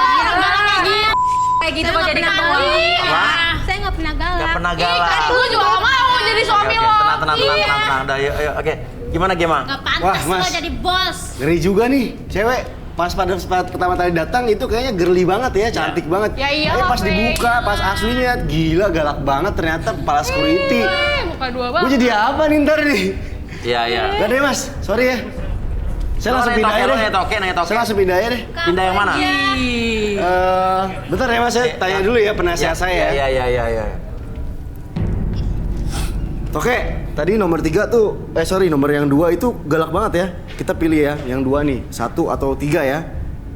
Kayak gitu kok jadi ketua. Apa? Saya nggak pernah galak. Nggak pernah Ih, galak. kan lu juga gak mau jadi suami Oke, lo. tenang. Udah, ayo. Oke. Gimana? Gak pantas Wah, Mas. lo jadi bos. Ngeri juga nih, cewek. Pas pada saat pertama kali datang itu kayaknya girly banget ya, cantik banget. Ya iyalah, Pas Fe. dibuka, pas aslinya gila galak banget ternyata kepala security. Muka dua Gue banget. jadi apa nih ntar nih? Iya. Gak deh mas, sorry ya. Saya langsung pindah aja deh. Nanya toke. Saya langsung pindah aja deh. Pindah yang mana? Bentar ya mas, saya tanya dulu ya penasehat saya. Iya. Oke, tadi nomor 3 tuh, nomor yang 2 itu galak banget ya. Kita pilih ya, yang 2 nih, 1 atau 3 ya.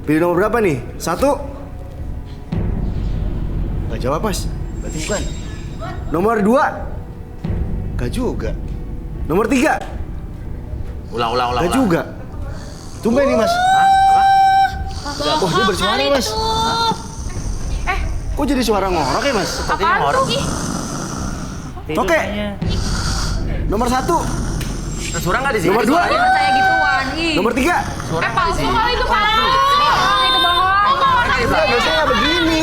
Pilih nomor berapa nih? 1? Gak jawab mas, berarti bukan. Nomor 2? Gak juga. Nomor 3? Ulang. Gak juga. Tumben nih mas. Wah dia bersuara nih mas. Kok jadi suara ngorok ya mas? Apaan tuh? Oke. Nomor 1? Suara nggak di sini? Nomor 2? Saya gituan. Nomor 3? Palsu kali itu palsu. Itu bohong. Biasanya nggak begini.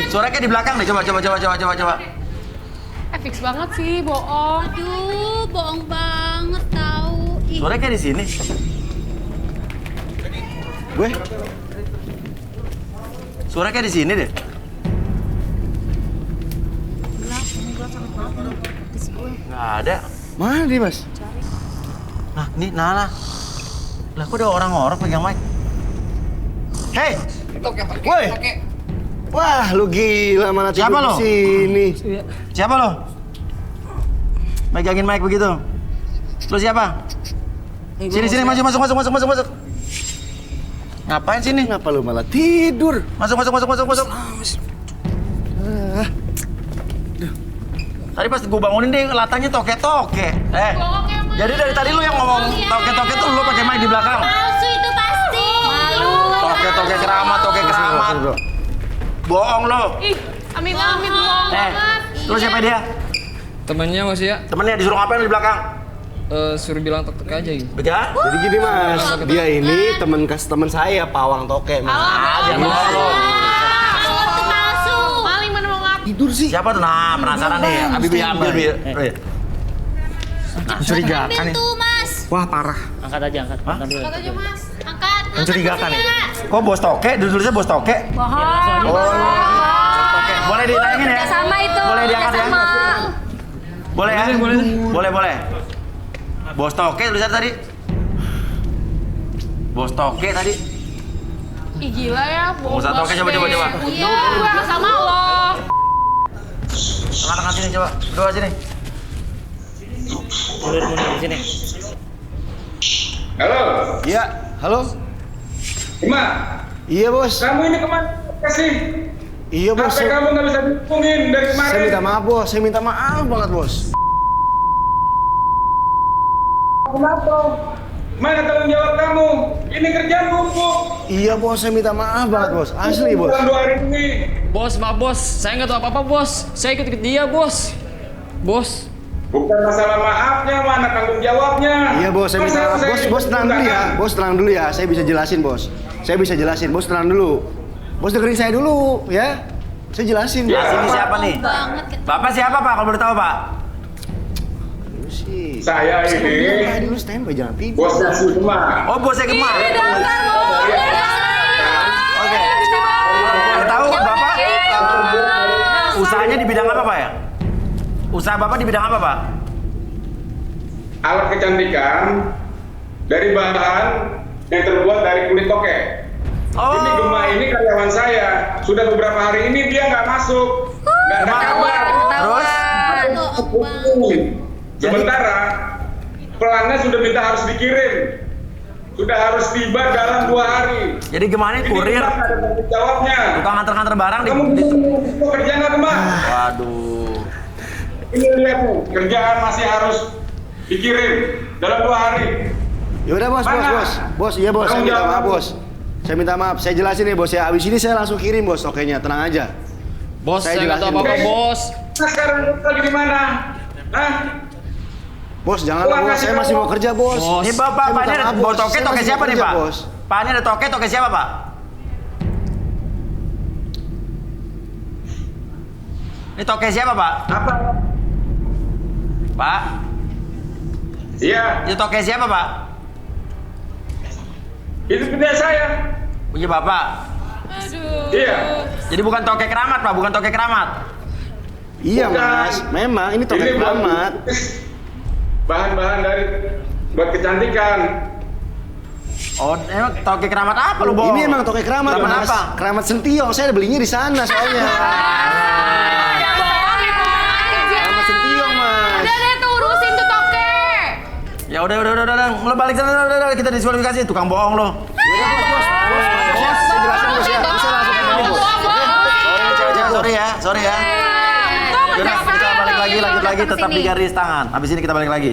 Suara kayak di belakang deh. Coba. Fix banget sih, bohong. Aduh, bohong banget tahu. Ih. Suara kayak di sini. Gue? Suara kayak di sini deh. Nggak ada. Mana dia mas? Nah, ini Nala. Lah, kok ada orang ngorok pegang mic? Hei! Woi! Wah, lu gila mana Siapa tidur lo? di sini? Siapa lo? Megangin mic begitu. Lo siapa? Sini, masuk. Ngapain sini? Kenapa lu malah tidur? Masuk. Tadi pas gue bangunin deh, latanya toke-toke. Jadi dari tadi lu yang ngomong toke-toke tuh lu pakai mic di belakang. Palsu itu pasti. Malu. Toke keramat. Bohong lo. Ih, amit bohong banget. Lu siapa dia? Temennya Mas ya, Temennya disuruh ngapain lu di belakang? suruh bilang tok-tok aja gitu. Bega? Jadi gini mas, dia ini teman saya, pawang toke mas. Jangan bohong lo. Itu palsu. Maling mana mau ngaku. Tidur sih. Siapa tuh? Nah, penasaran nih. Habibie ambil. Mencurigakan ya. Ambil tuh, Mas. Wah parah. angkat aja. Hah? Angkat dulu. Angkat. Mencurigakan nih. Kok bos toke? Tulisnya bos toke. Bohong. Oke, boleh ditayangin ya? Sama itu. Boleh diangkat ya? sama. Boleh ya? Boleh. Bos toke tulisan tadi. Bos toke tadi. Ih gila ya, Bos toke coba. Iya, gue sama lo. Tengah sini coba. Berdua sini. Mundur di sini. Halo, Iya, halo. Ima. Iya bos. Kamu ini kemana sih? Iya bos. HP kamu nggak bisa dihubungin dari kemarin. Saya minta maaf bos. Saya minta maaf banget bos. Kenapa? Mana tanggung jawab kamu? Ini kerjaan numpuk. Iya bos. Saya minta maaf banget bos. Asli bos. Bukan 2 hari ini. Bos, maaf bos. Saya nggak tahu apa-apa bos. Saya ikut dia bos. Bos. Bukan masalah maafnya, mana tanggung jawabnya. Iya bos. Saya minta maaf. Bos tenang dulu ya. Bos tenang dulu ya. Saya bisa jelasin bos. Bos tenang dulu. Bos dengerin saya dulu ya. Saya jelasin. Ya, sini siapa nih? Bapak siapa Pak? Kalau boleh tahu Pak? Dulu sih. Saya ini Dulu standby jangan tidur. bosnya si Ima. Oh, bosnya Gemar. Oke. Boleh tahu Bapak? Usahanya di bidang apa Pak ya? Usaha Bapak di bidang apa Pak? Alat kecantikan dari bahan yang terbuat dari kulit toke. Ini Gema ini karyawan saya. Sudah beberapa hari ini dia nggak masuk, nggak ada kabar. Terus? Sementara pelanggan sudah minta harus dikirim, sudah harus tiba dalam 2 hari. Jadi gimana Ini kurir? Gema ada tanggung jawabnya. Tukang antar-antar barang di... Kamu mau kerja nggak Gema? Waduh. Ini lihat nih, kerjaan masih harus dikirim dalam 2 hari. Yaudah bos. Iya bos. Saya minta maaf bos. Saya jelasin nih bos ya. Abis ini saya langsung kirim bos tokenya. Tenang aja. Bos, Saya saya nggak tahu jelasin, apa-apa bos. Nah, sekarang lagi di mana? Hah? Bos janganlah bos. Saya masih mau kerja bos. Ini Bapak, Pak, ini ada Maaf, bos. toke Saya masih siapa mau nih kerja, Pak? bos. Pak, ini ada toke siapa Pak? Ini toke siapa Pak? Apa? Pak? Iya, Ini toke siapa Pak? itu punya saya. Punya Bapak? Iya. Jadi bukan toke keramat Pak, bukan toke keramat. Iya Bukan. mas. Memang ini toke Ini keramat. Bahan-bahan dari buat kecantikan. Oh, emang toke keramat apa lu bohong? Ini emang toke keramat Keramat mas. apa? Keramat Sentiong. Saya belinya di sana soalnya. Keramat Sentiong mas. Udah deh tuh urusin tuh toke. Ya udah, lo balik sana, udah, kita diskualifikasi, tukang bohong lo. Yaudah bos. Saya jelasin bos ya. Bisa langsung ke bos. Sorry ya. Yaudah, kita balik lagi, lanjut lagi, tetap di garis tangan. Habis ini kita balik lagi.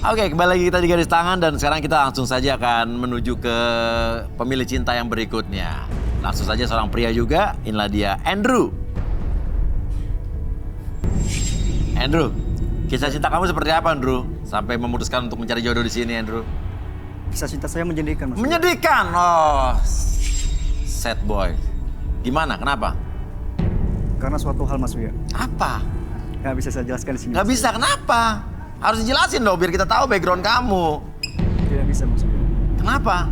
Oke, kembali lagi kita di garis tangan dan sekarang kita langsung saja akan menuju ke pemilih cinta yang berikutnya. Langsung saja seorang pria juga, inilah dia Andrew. Andrew, kisah cinta kamu seperti apa Andrew? Sampai memutuskan untuk mencari jodoh di sini Andrew. Kisah cinta saya menyedihkan mas. Menyedihkan, oh sad boy. Gimana, kenapa? Karena suatu hal mas Wia. Apa? Gak bisa saya jelaskan di sini. Gak bisa, kenapa? Harus dijelasin dong biar kita tahu background kamu. Tidak bisa mas Wia. Kenapa?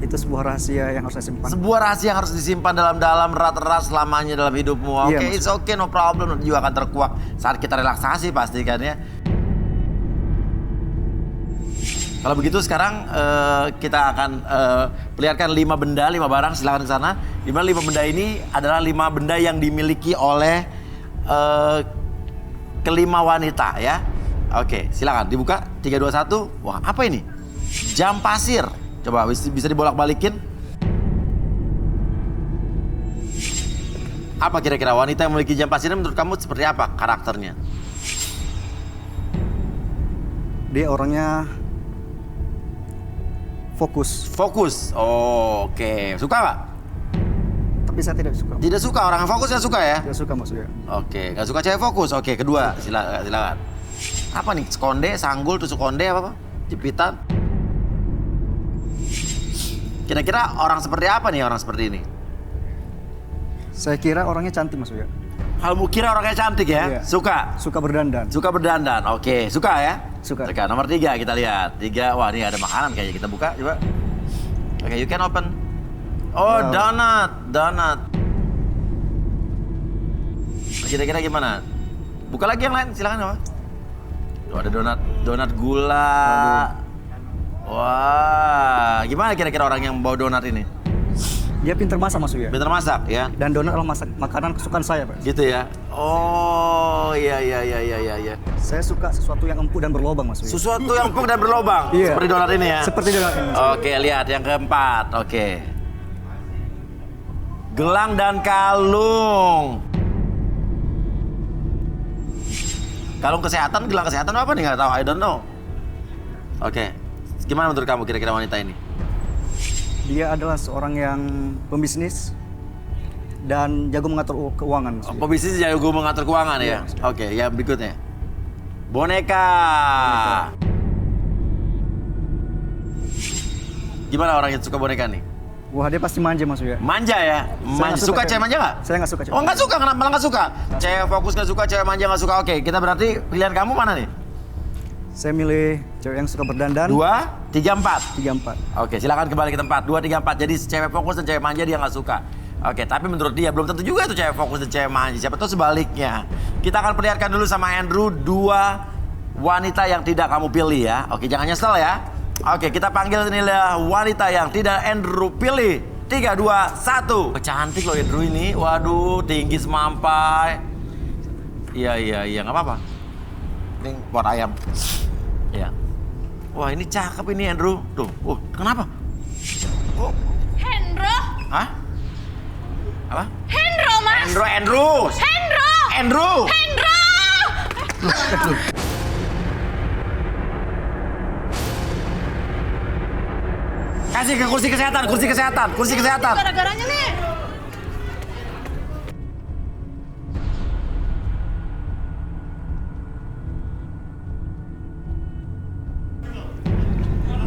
Itu sebuah rahasia yang harus saya simpan. Sebuah rahasia yang harus disimpan dalam erat-erat selamanya dalam hidupmu. Oke, Iya, it's okay, no problem. Nanti juga akan terkuak saat kita relaksasi pasti kan ya. Kalau begitu sekarang kita akan perlihatkan 5 barang, silakan ke sana. Di mana 5 benda ini adalah 5 benda yang dimiliki oleh kelima wanita ya. Oke, silakan dibuka. 3, 2, 1. Wah, apa ini? Jam pasir. Coba bisa dibolak-balikin. Apa kira-kira wanita yang memiliki jam pasir menurut kamu seperti apa karakternya? Dia orangnya fokus. Fokus. Oh, oke. Suka nggak? Tapi saya tidak suka. Tidak suka orang yang fokus, nggak suka ya? Tidak suka mas Wia. Oke, nggak suka cewek fokus. Oke, kedua, silakan. Apa nih? Konde, sanggul, tusuk konde apa? Jepitan. Kira-kira orang seperti apa nih orang seperti ini? Saya kira orangnya cantik mas Wia. Kamu kira orangnya cantik ya? Iya. Suka? Suka berdandan. Suka berdandan, oke. Suka ya? Suka. Nomor 3 kita lihat. 3, wah ini ada makanan kayaknya. Kita buka coba. Oke, you can open. Oh, donat. Kira-kira gimana? Buka lagi yang lain, silakan apa? Tuh ada donat gula. Wah, gimana kira-kira orang yang bawa donat ini? Dia pintar masak Mas Uya. Pintar masak ya? Dan donat adalah makanan kesukaan saya, Pak. Gitu ya? Oh, iya. Saya suka sesuatu yang empuk dan berlobang, Mas Uya. Sesuatu yang empuk dan berlobang? Iya. Seperti donat ini ya? Seperti donat ini, Mas Uya. Oke, lihat yang keempat. Oke. Gelang dan kalung. Kalung kesehatan, gelang kesehatan apa nih? Nggak tahu, I don't know. Oke. Gimana menurut kamu kira-kira wanita ini? Dia adalah seorang yang pembisnis dan jago mengatur keuangan. Mas Uya. Pebisnis jago mengatur keuangan ya? Oke, yang berikutnya. Boneka. Gimana orang yang suka boneka nih? Wah, dia pasti manja Mas Uya. Manja ya? Manja. Suka cewek manja nggak? Saya nggak suka cewek. Oh nggak suka, kenapa malah nggak suka? Cewek fokus nggak suka, cewek manja nggak suka. Oke, kita berarti pilihan kamu mana nih? Saya milih cewek yang suka berdandan. 2, 3, 4. 3, 4. Oke, silakan kembali ke tempat. 2, 3, 4. Jadi cewek fokus dan cewek manja dia nggak suka. Oke, tapi menurut dia belum tentu juga itu cewek fokus dan cewek manja. Siapa tahu sebaliknya. Kita akan perlihatkan dulu sama Andrew 2 wanita yang tidak kamu pilih ya. Oke, jangan nyesel ya. Oke, kita panggil inilah wanita yang tidak Andrew pilih. 3, 2, 1. Cantik loh Andrew ini. Waduh, tinggi semampai. Iya, nggak apa-apa. Ini pot ayam. Ya. Wah, ini cakep ini Andrew. Tuh, kenapa? Oh. Hendro? Hah? Apa? Hendro, Mas. Andrew. Kasih ke kursi kesehatan. Gara-garanya nih.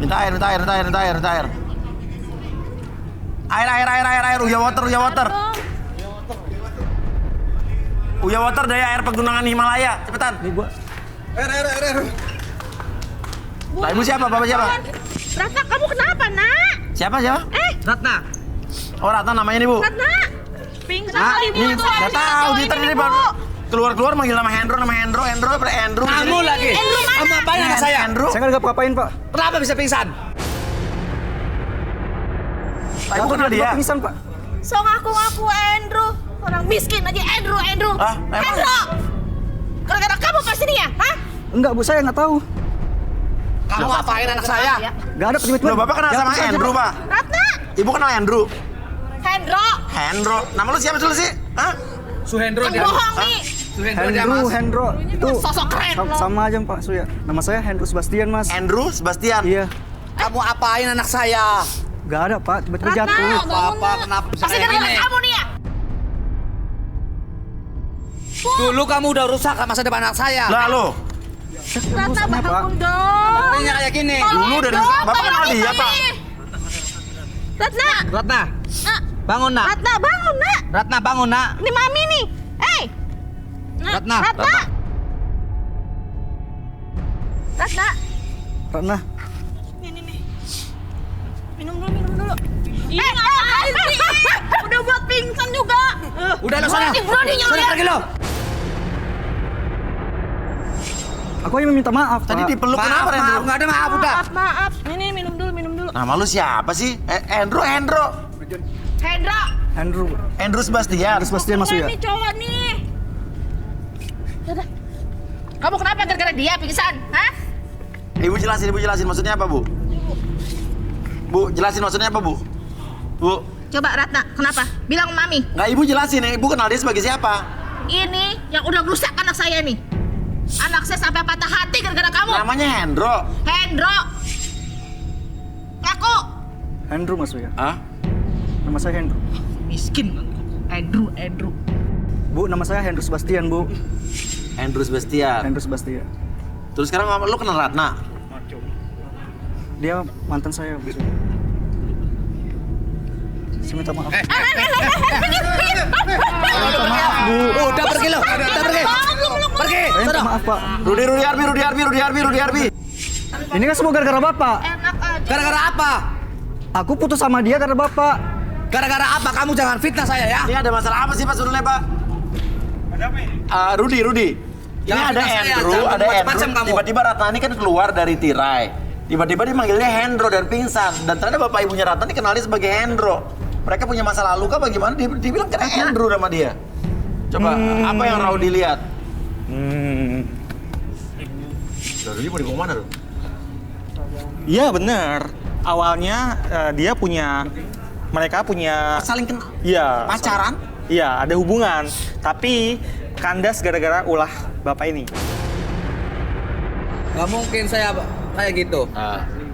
Minta air. Air. Uya water. Uya water dari air pegunungan Himalaya. Cepetan. Ini gua. Air. Nah, ibu siapa? Bapak siapa? Ratna, kamu kenapa, Nak? Siapa? Ratna. Oh, Ratna namanya nih, Bu. Ratna. Pingsan ibu Ini tuh. nggak tahu, dia tadi baru keluar manggil nama Hendro. Kamu lagi. Kamu apain anak saya? Hendro. Saya nggak apa-apain, Pak. Kenapa bisa pingsan? Ibu kenal dia? Pingsan, Pak. So ngaku-ngaku Andrew. Orang miskin aja Andrew. Ah, emang? Hendro. Gara-gara kamu pasti dia, hah? Enggak, Bu, saya nggak tahu. Kamu apain anak saya? Nggak ada tiba-tiba. Loh, Bapak kenal sama Andrew, Pak? Ratna. Ibu kenal Andrew? Hendro. Nama lu siapa dulu sih? Hah? Suhendro Yang bohong nih. Hendro. Itu Sosok keren lo. sama aja, Pak Suya. Nama saya Hendro Sebastian, Mas. Andrew Sebastian? Iya. Kamu apain anak saya? Nggak ada, Pak. Tiba-tiba jatuh. Apa kenapa bisa Pasti kayak gara-gara gini? kamu nih ya. Dulu kamu udah rusak masa depan anak saya. Lah lo? Ratna bangun dong. Ini kayak gini. Dulu dari Bapak kenal dia, Pak? Ratna. Ratna. Nak. Bangun, Nak. Ratna bangun, Nak. Ratna bangun, Nak. Ini Mami nih. Ratna. Ratna. Ratna. Nih. Minum dulu. Ngapain sih? Udah buat pingsan juga. Udah lo sana. Berani Sana nyampe. pergi lo. Aku yang minta maaf, Tadi Pak. dipeluk kenapa, Maaf, Andrew? nggak ada maaf udah. Maaf. Nih, minum dulu. Nama lu siapa sih? Andrew. Hendro. Andrew Sebastian. Sebastian, Mas Suya. Ini cowok nih. Yaudah. Kamu kenapa gara-gara dia pingsan? Hah? Ibu jelasin maksudnya apa, Bu? Bu, jelasin maksudnya apa, Bu? Bu. Coba Ratna, kenapa? Bilang Mami. Nggak, Ibu jelasin ya. Ibu kenal dia sebagai siapa? Ini yang udah rusak anak saya nih. Anak saya sampai patah hati gara-gara kamu. Namanya Hendro. Ngaku. Hendro, Mas Suya. Hah? Nama saya Hendro. Miskin. Andrew. Bu, nama saya Hendro Sebastian, Bu. Andrew Sebastian. Hendro Sebastian. Terus sekarang lu kenal Ratna? Dia mantan saya, Bu. Saya minta maaf. Maaf, Bu. Udah pergi lo. Udah pergi. Pergi. Saya minta maaf, Pak. Rudi Arbi. Ini kan semua gara-gara Bapak. Gara-gara apa? Aku putus sama dia karena Bapak. Gara-gara apa? Kamu jangan fitnah saya ya. Ini ada masalah apa sih Pak sebenarnya, Pak? Ada apa ini? Rudi. Ini ada Andrew. Tiba-tiba Ratnani kan keluar dari tirai. Tiba-tiba dia manggilnya Hendro dan pingsan. Dan ternyata bapak ibunya Ratnani kenalnya sebagai Hendro. Mereka punya masa lalu kah bagaimana? Dia bilang kan Hendro sama dia. Coba, apa yang Raudi lihat? Rudi mau dibawa mana, Ru? Iya bener. Awalnya mereka punya saling kenal. Iya. Pacaran? Iya, ada hubungan. Tapi kandas gara-gara ulah bapak ini. Gak mungkin saya kayak gitu.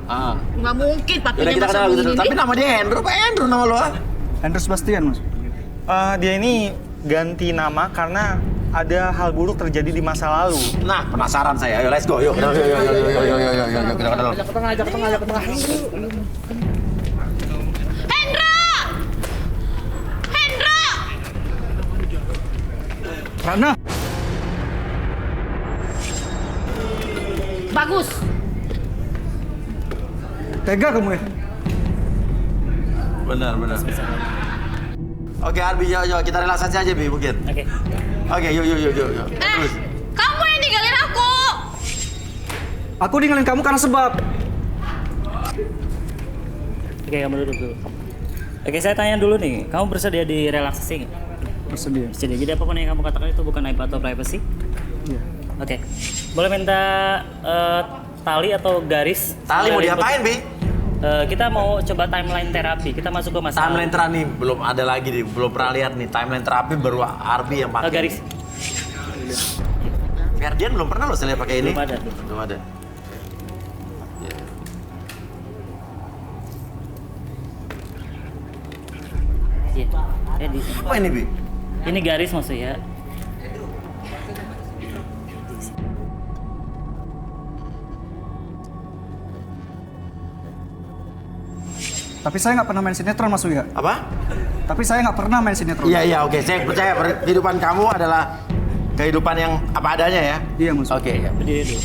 Nggak mungkin papinya Udah kita masa kenal gitu. begini. Tapi nama dia Hendro, Pak Hendro nama lo. Hendro Sebastian, Mas. Dia ini ganti nama karena ada hal buruk terjadi di masa lalu. Nah, penasaran saya. Ayo, let's go. Yuk. Yuk. Kita kenal. Ajak ke tengah. Hendro! Rana. Bagus. Tega kamu ya? Benar. Oke, Arbi, yuk kita relaksasi aja, Bi, mungkin. Oke, yuk. Terus. Kamu yang ninggalin aku. Aku ninggalin kamu karena sebab. Oke, kamu duduk dulu. Oke, saya tanya dulu nih, kamu bersedia direlaksasi nggak? Bersedia. Jadi apapun yang kamu katakan itu bukan aib atau privacy? Iya. Oke. Boleh minta tali atau garis? Tali mau diapain, Bi? Kita mau coba timeline terapi. Kita masuk ke masalah. Timeline terapi belum ada lagi nih, belum pernah lihat nih. Timeline terapi baru Arbi yang pakai. Garis. Ferdian belum pernah loh saya lihat pakai ini. Belum ada. Apa ini, Bi? Ini garis maksudnya. Tapi saya nggak pernah main sinetron, Mas Uya. Apa? Tapi saya nggak pernah main sinetron. Iya, oke. Saya percaya kehidupan kamu adalah kehidupan yang apa adanya ya. Iya, Mas. Oke, ya. Berdiri dulu.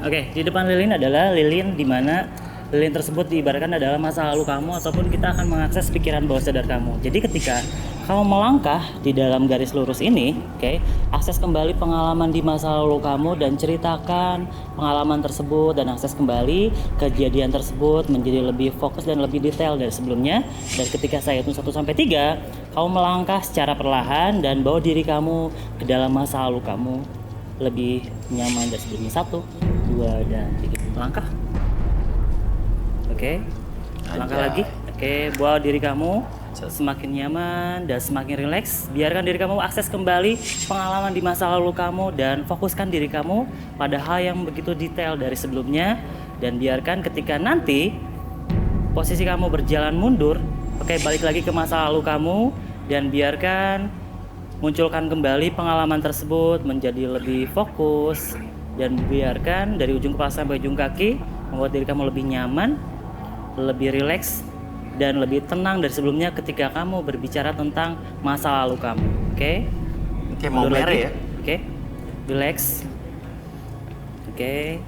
Oke, di depan lilin adalah lilin di mana lilin tersebut diibaratkan adalah masa lalu kamu ataupun kita akan mengakses pikiran bawah sadar kamu. Jadi ketika kamu melangkah di dalam garis lurus ini, akses kembali pengalaman di masa lalu kamu dan ceritakan pengalaman tersebut dan akses kembali kejadian tersebut menjadi lebih fokus dan lebih detail dari sebelumnya. Dan ketika saya hitung 1 sampai 3, kamu melangkah secara perlahan dan bawa diri kamu ke dalam masa lalu kamu lebih nyaman dari sebelumnya. 1, 2, dan 3. Langkah. Oke. Langkah lagi. Oke, bawa diri kamu semakin nyaman dan semakin rileks. Biarkan diri kamu akses kembali pengalaman di masa lalu kamu dan fokuskan diri kamu pada hal yang begitu detail dari sebelumnya. Dan biarkan ketika nanti posisi kamu berjalan mundur, balik lagi ke masa lalu kamu dan biarkan munculkan kembali pengalaman tersebut menjadi lebih fokus dan biarkan dari ujung kepala sampai ujung kaki membuat diri kamu lebih nyaman, lebih rileks dan lebih tenang dari sebelumnya ketika kamu berbicara tentang masa lalu kamu. Oke, mau merah ya? Oke, relax. Oke,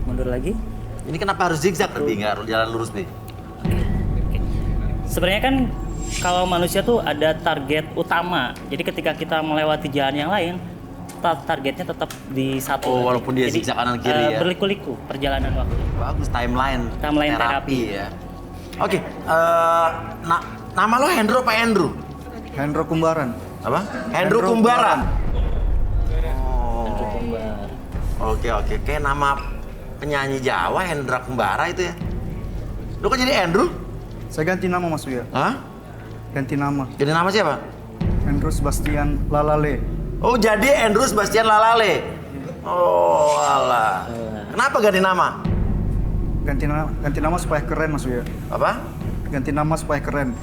mundur lagi. Ini kenapa harus zigzag tapi nggak jalan lurus nih? Oke. Sebenarnya kan kalau manusia tuh ada target utama. Jadi ketika kita melewati jalan yang lain, targetnya tetap di satu. Oh, walaupun dia zigzag kanan kiri ya. Berliku-liku perjalanan waktu. Bagus, timeline terapi ya. Oke, nama lo Hendro apa Andrew? Hendro Kumbaran. Apa? Hendro Kumbaran. Hendro Kumbaran. Oke. Kayak nama penyanyi Jawa Hendra Kumbara itu ya. Lo kan jadi Andrew? Saya ganti nama, Mas Uya. Hah? Ganti nama. Jadi nama siapa? Hendro Sebastian Lalale. Oh, jadi Andrew Sebastian Lalale. Oh, alah. Kenapa ganti nama? Ganti nama supaya keren, Mas Uya. Apa? Ganti nama supaya keren.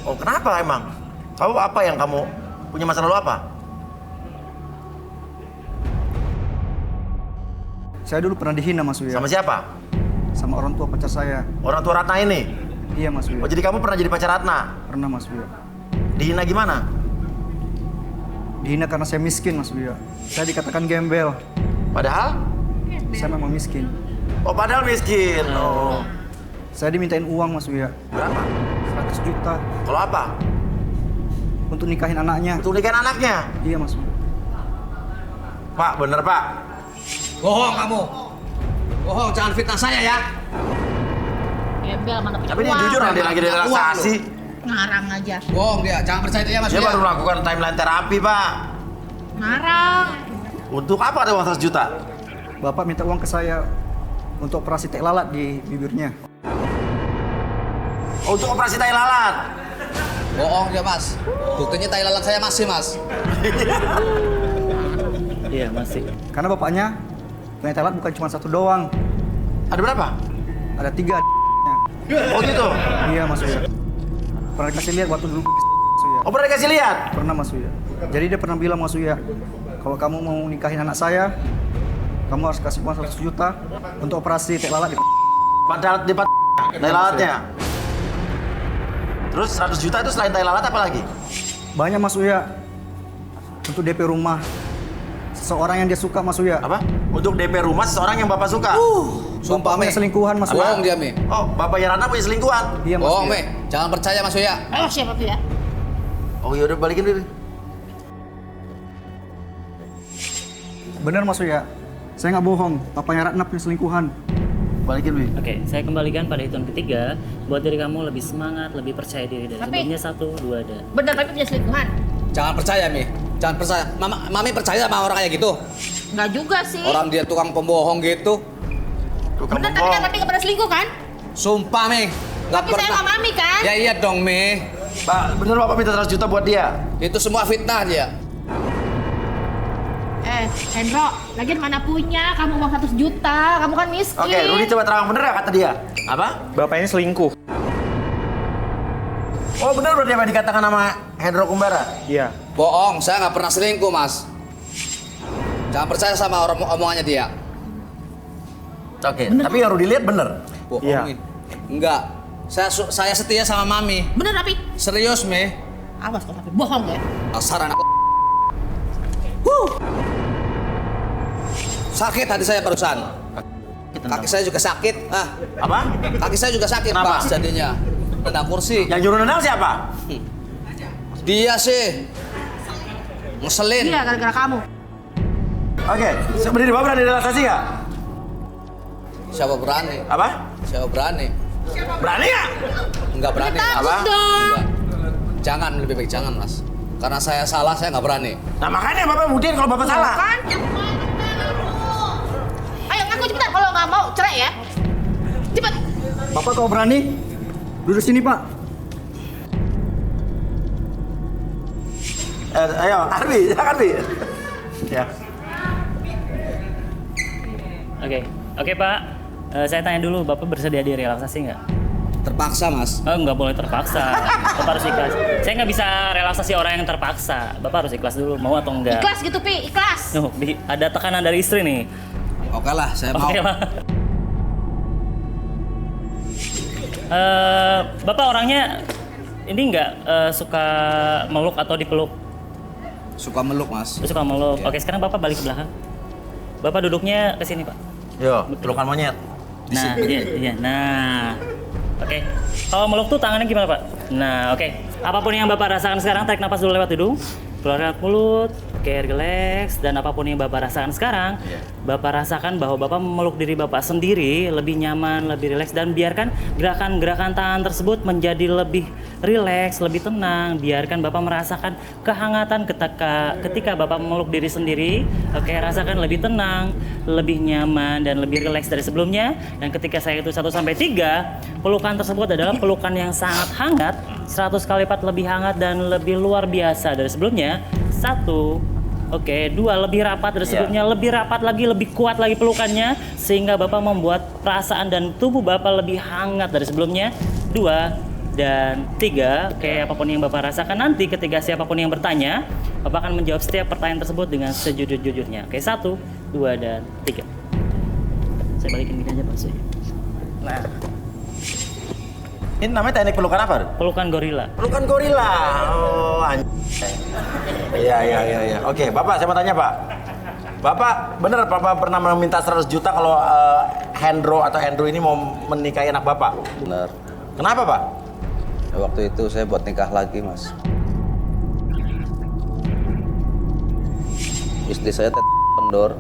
Oh, kenapa emang? Kamu apa yang kamu punya masa lalu apa? Saya dulu pernah dihina, Mas Uya. Sama siapa? Sama orang tua pacar saya. Orang tua Ratna ini? Iya Mas Buya. Oh jadi kamu pernah jadi pacar Ratna? Pernah Mas Buya. Dihina gimana? Dihina karena saya miskin Mas Buya. Saya dikatakan gembel. Padahal? Saya memang miskin. Oh padahal miskin. Oh. Saya dimintain uang Mas Buya. Berapa? 100 juta. Kalau apa? Untuk nikahin anaknya. Untuk nikahin anaknya? Iya Mas Buya. Pak, bener Pak. Bohong kamu. Bohong, jangan fitnah saya ya. Gembel mana punya Tapi dia uang. jujur dia lagi di relaksasi. Ngarang aja. Bohong dia, jangan percaya dia Mas Dia Buya. baru melakukan timeline terapi Pak. Ngarang. Untuk apa ada uang 100 juta? Bapak minta uang ke saya untuk operasi tai lalat di bibirnya. Oh, untuk operasi tai lalat? Bohong dia Mas. Buktinya tai lalat saya masih Mas. Iya masih. Karena bapaknya punya tai lalat bukan cuma satu doang. Ada berapa? Ada 3. Oh gitu? Iya Mas Buya. Pernah dikasih lihat waktu dulu Mas Buya. Oh pernah dikasih lihat? Pernah Mas Buya. Jadi dia pernah bilang Mas Buya, kalau kamu mau nikahin anak saya, kamu harus kasih uang 100 juta untuk operasi tai lalat di Padahal di tai lalatnya. Terus 100 juta itu selain tai lalat apa lagi? Banyak Mas Buya. Untuk DP rumah seseorang yang dia suka Mas Buya. Apa? Untuk DP rumah seseorang yang Bapak suka? Sumpah punya Me. selingkuhan Mas Buya. Bohong dia Me. Oh, Bapaknya Ratna punya selingkuhan? Iya Mas Bohong Buya. Me. Jangan percaya Mas Buya. Oh siapa tuh ya? Oh iya udah balikin dulu. Bener Mas Buya. Saya nggak bohong. Papanya Ratna punya selingkuhan. Balikin dulu. Oke, saya kembalikan pada hitungan ketiga. Buat diri kamu lebih semangat, lebih percaya diri dari Tapi- sebelumnya. 1, 2, dan. Bener tapi punya selingkuhan. Jangan percaya Mi. Jangan percaya. Mami percaya sama orang kayak gitu? Enggak juga sih. Orang dia tukang pembohong gitu. Tukang Bener tapi kan tapi nggak pernah selingkuh kan? Sumpah Mi. Nggak Tapi saya sama Mami kan? Ya iya dong Mi. Pak, bener Bapak minta 100 juta buat dia? Itu semua fitnah dia. Hendro, lagian mana punya? Kamu uang 100 juta, kamu kan miskin. Oke, Rudi coba terang bener ya kata dia? Apa? Bapak ini selingkuh. Oh bener berarti apa yang dikatakan sama Hendro Kumbara? Iya. Bohong, saya nggak pernah selingkuh Mas. Jangan percaya sama orang omongannya dia. Oke, tapi yang Rudi lihat bener? Bohongin. Enggak. Saya setia sama Mami. Bener tapi? Serius Mi. Awas kalau tapi bohong ya. Dasar anak. Sakit hati saya barusan. Kaki saya juga sakit. Ah. Apa? Kaki saya juga sakit Kenapa? Pas jadinya. Nendang kursi. Yang nyuruh nendang siapa? Dia sih. Ngeselin. Iya gara-gara kamu. Oke, sebenarnya Bapak berani relaksasi nggak? Siapa berani? Apa? Siapa berani? Berani nggak? Enggak berani. Apa? Enggak. Jangan, lebih baik jangan Mas. Karena saya salah, saya nggak berani. Nah makanya Bapak buktiin kalau Bapak salah. Kan? Ayo ngaku cepetan kalau nggak mau cerai ya. Cepet. Bapak kalau berani, duduk sini Pak. Ayo, Arbi, silakan Arbi. Ya. Oke Pak. Saya tanya dulu, Bapak bersedia direlaksasi nggak? Terpaksa Mas. Oh, nggak boleh terpaksa. Bapak harus ikhlas. Saya nggak bisa relaksasi orang yang terpaksa. Bapak harus ikhlas dulu, mau atau enggak? Ikhlas gitu Pi, ikhlas. Ada tekanan dari istri nih. Oke lah, saya mau. Oke lah. Bapak orangnya ini nggak suka meluk atau dipeluk? Suka meluk Mas. Suka meluk. Oke, sekarang Bapak balik ke belakang. Bapak duduknya ke sini Pak. Yo, pelukan monyet. Nah, iya. Nah, oke. Kalau meluk tuh tangannya gimana Pak? Nah, oke. Apapun yang Bapak rasakan sekarang, tarik nafas dulu lewat hidung, keluarkan lewat mulut, oke, relax. Dan apapun yang Bapak rasakan sekarang, Bapak rasakan bahwa Bapak memeluk diri Bapak sendiri lebih nyaman, lebih rileks, dan biarkan gerakan-gerakan tangan tersebut menjadi lebih rileks, lebih tenang. Biarkan Bapak merasakan kehangatan ketika Bapak memeluk diri sendiri. Oke, rasakan lebih tenang, lebih nyaman, dan lebih rileks dari sebelumnya. Dan ketika saya hitung 1 sampai 3, pelukan tersebut adalah pelukan yang sangat hangat, 100 kali lipat lebih hangat dan lebih luar biasa dari sebelumnya. 1, oke, 2, lebih rapat dari sebelumnya, lebih rapat lagi, lebih kuat lagi pelukannya, sehingga Bapak membuat perasaan dan tubuh Bapak lebih hangat dari sebelumnya. 2 dan 3, oke, apapun yang Bapak rasakan nanti ketika siapapun yang bertanya, Bapak akan menjawab setiap pertanyaan tersebut dengan sejujur-jujurnya. Oke, 1, 2, dan 3. Saya balikin gini aja Pak Suy. Nah, Ini namanya teknik pelukan apa? Pelukan gorila. Pelukan gorila. Oh, Iya. Oke, Bapak saya mau tanya, Pak. Bapak, bener Bapak pernah meminta 100 juta kalau Hendro atau Hendro ini mau menikahi anak Bapak? Bener. Kenapa, Pak? Ya, waktu itu saya buat nikah lagi, Mas. Istri saya kendor.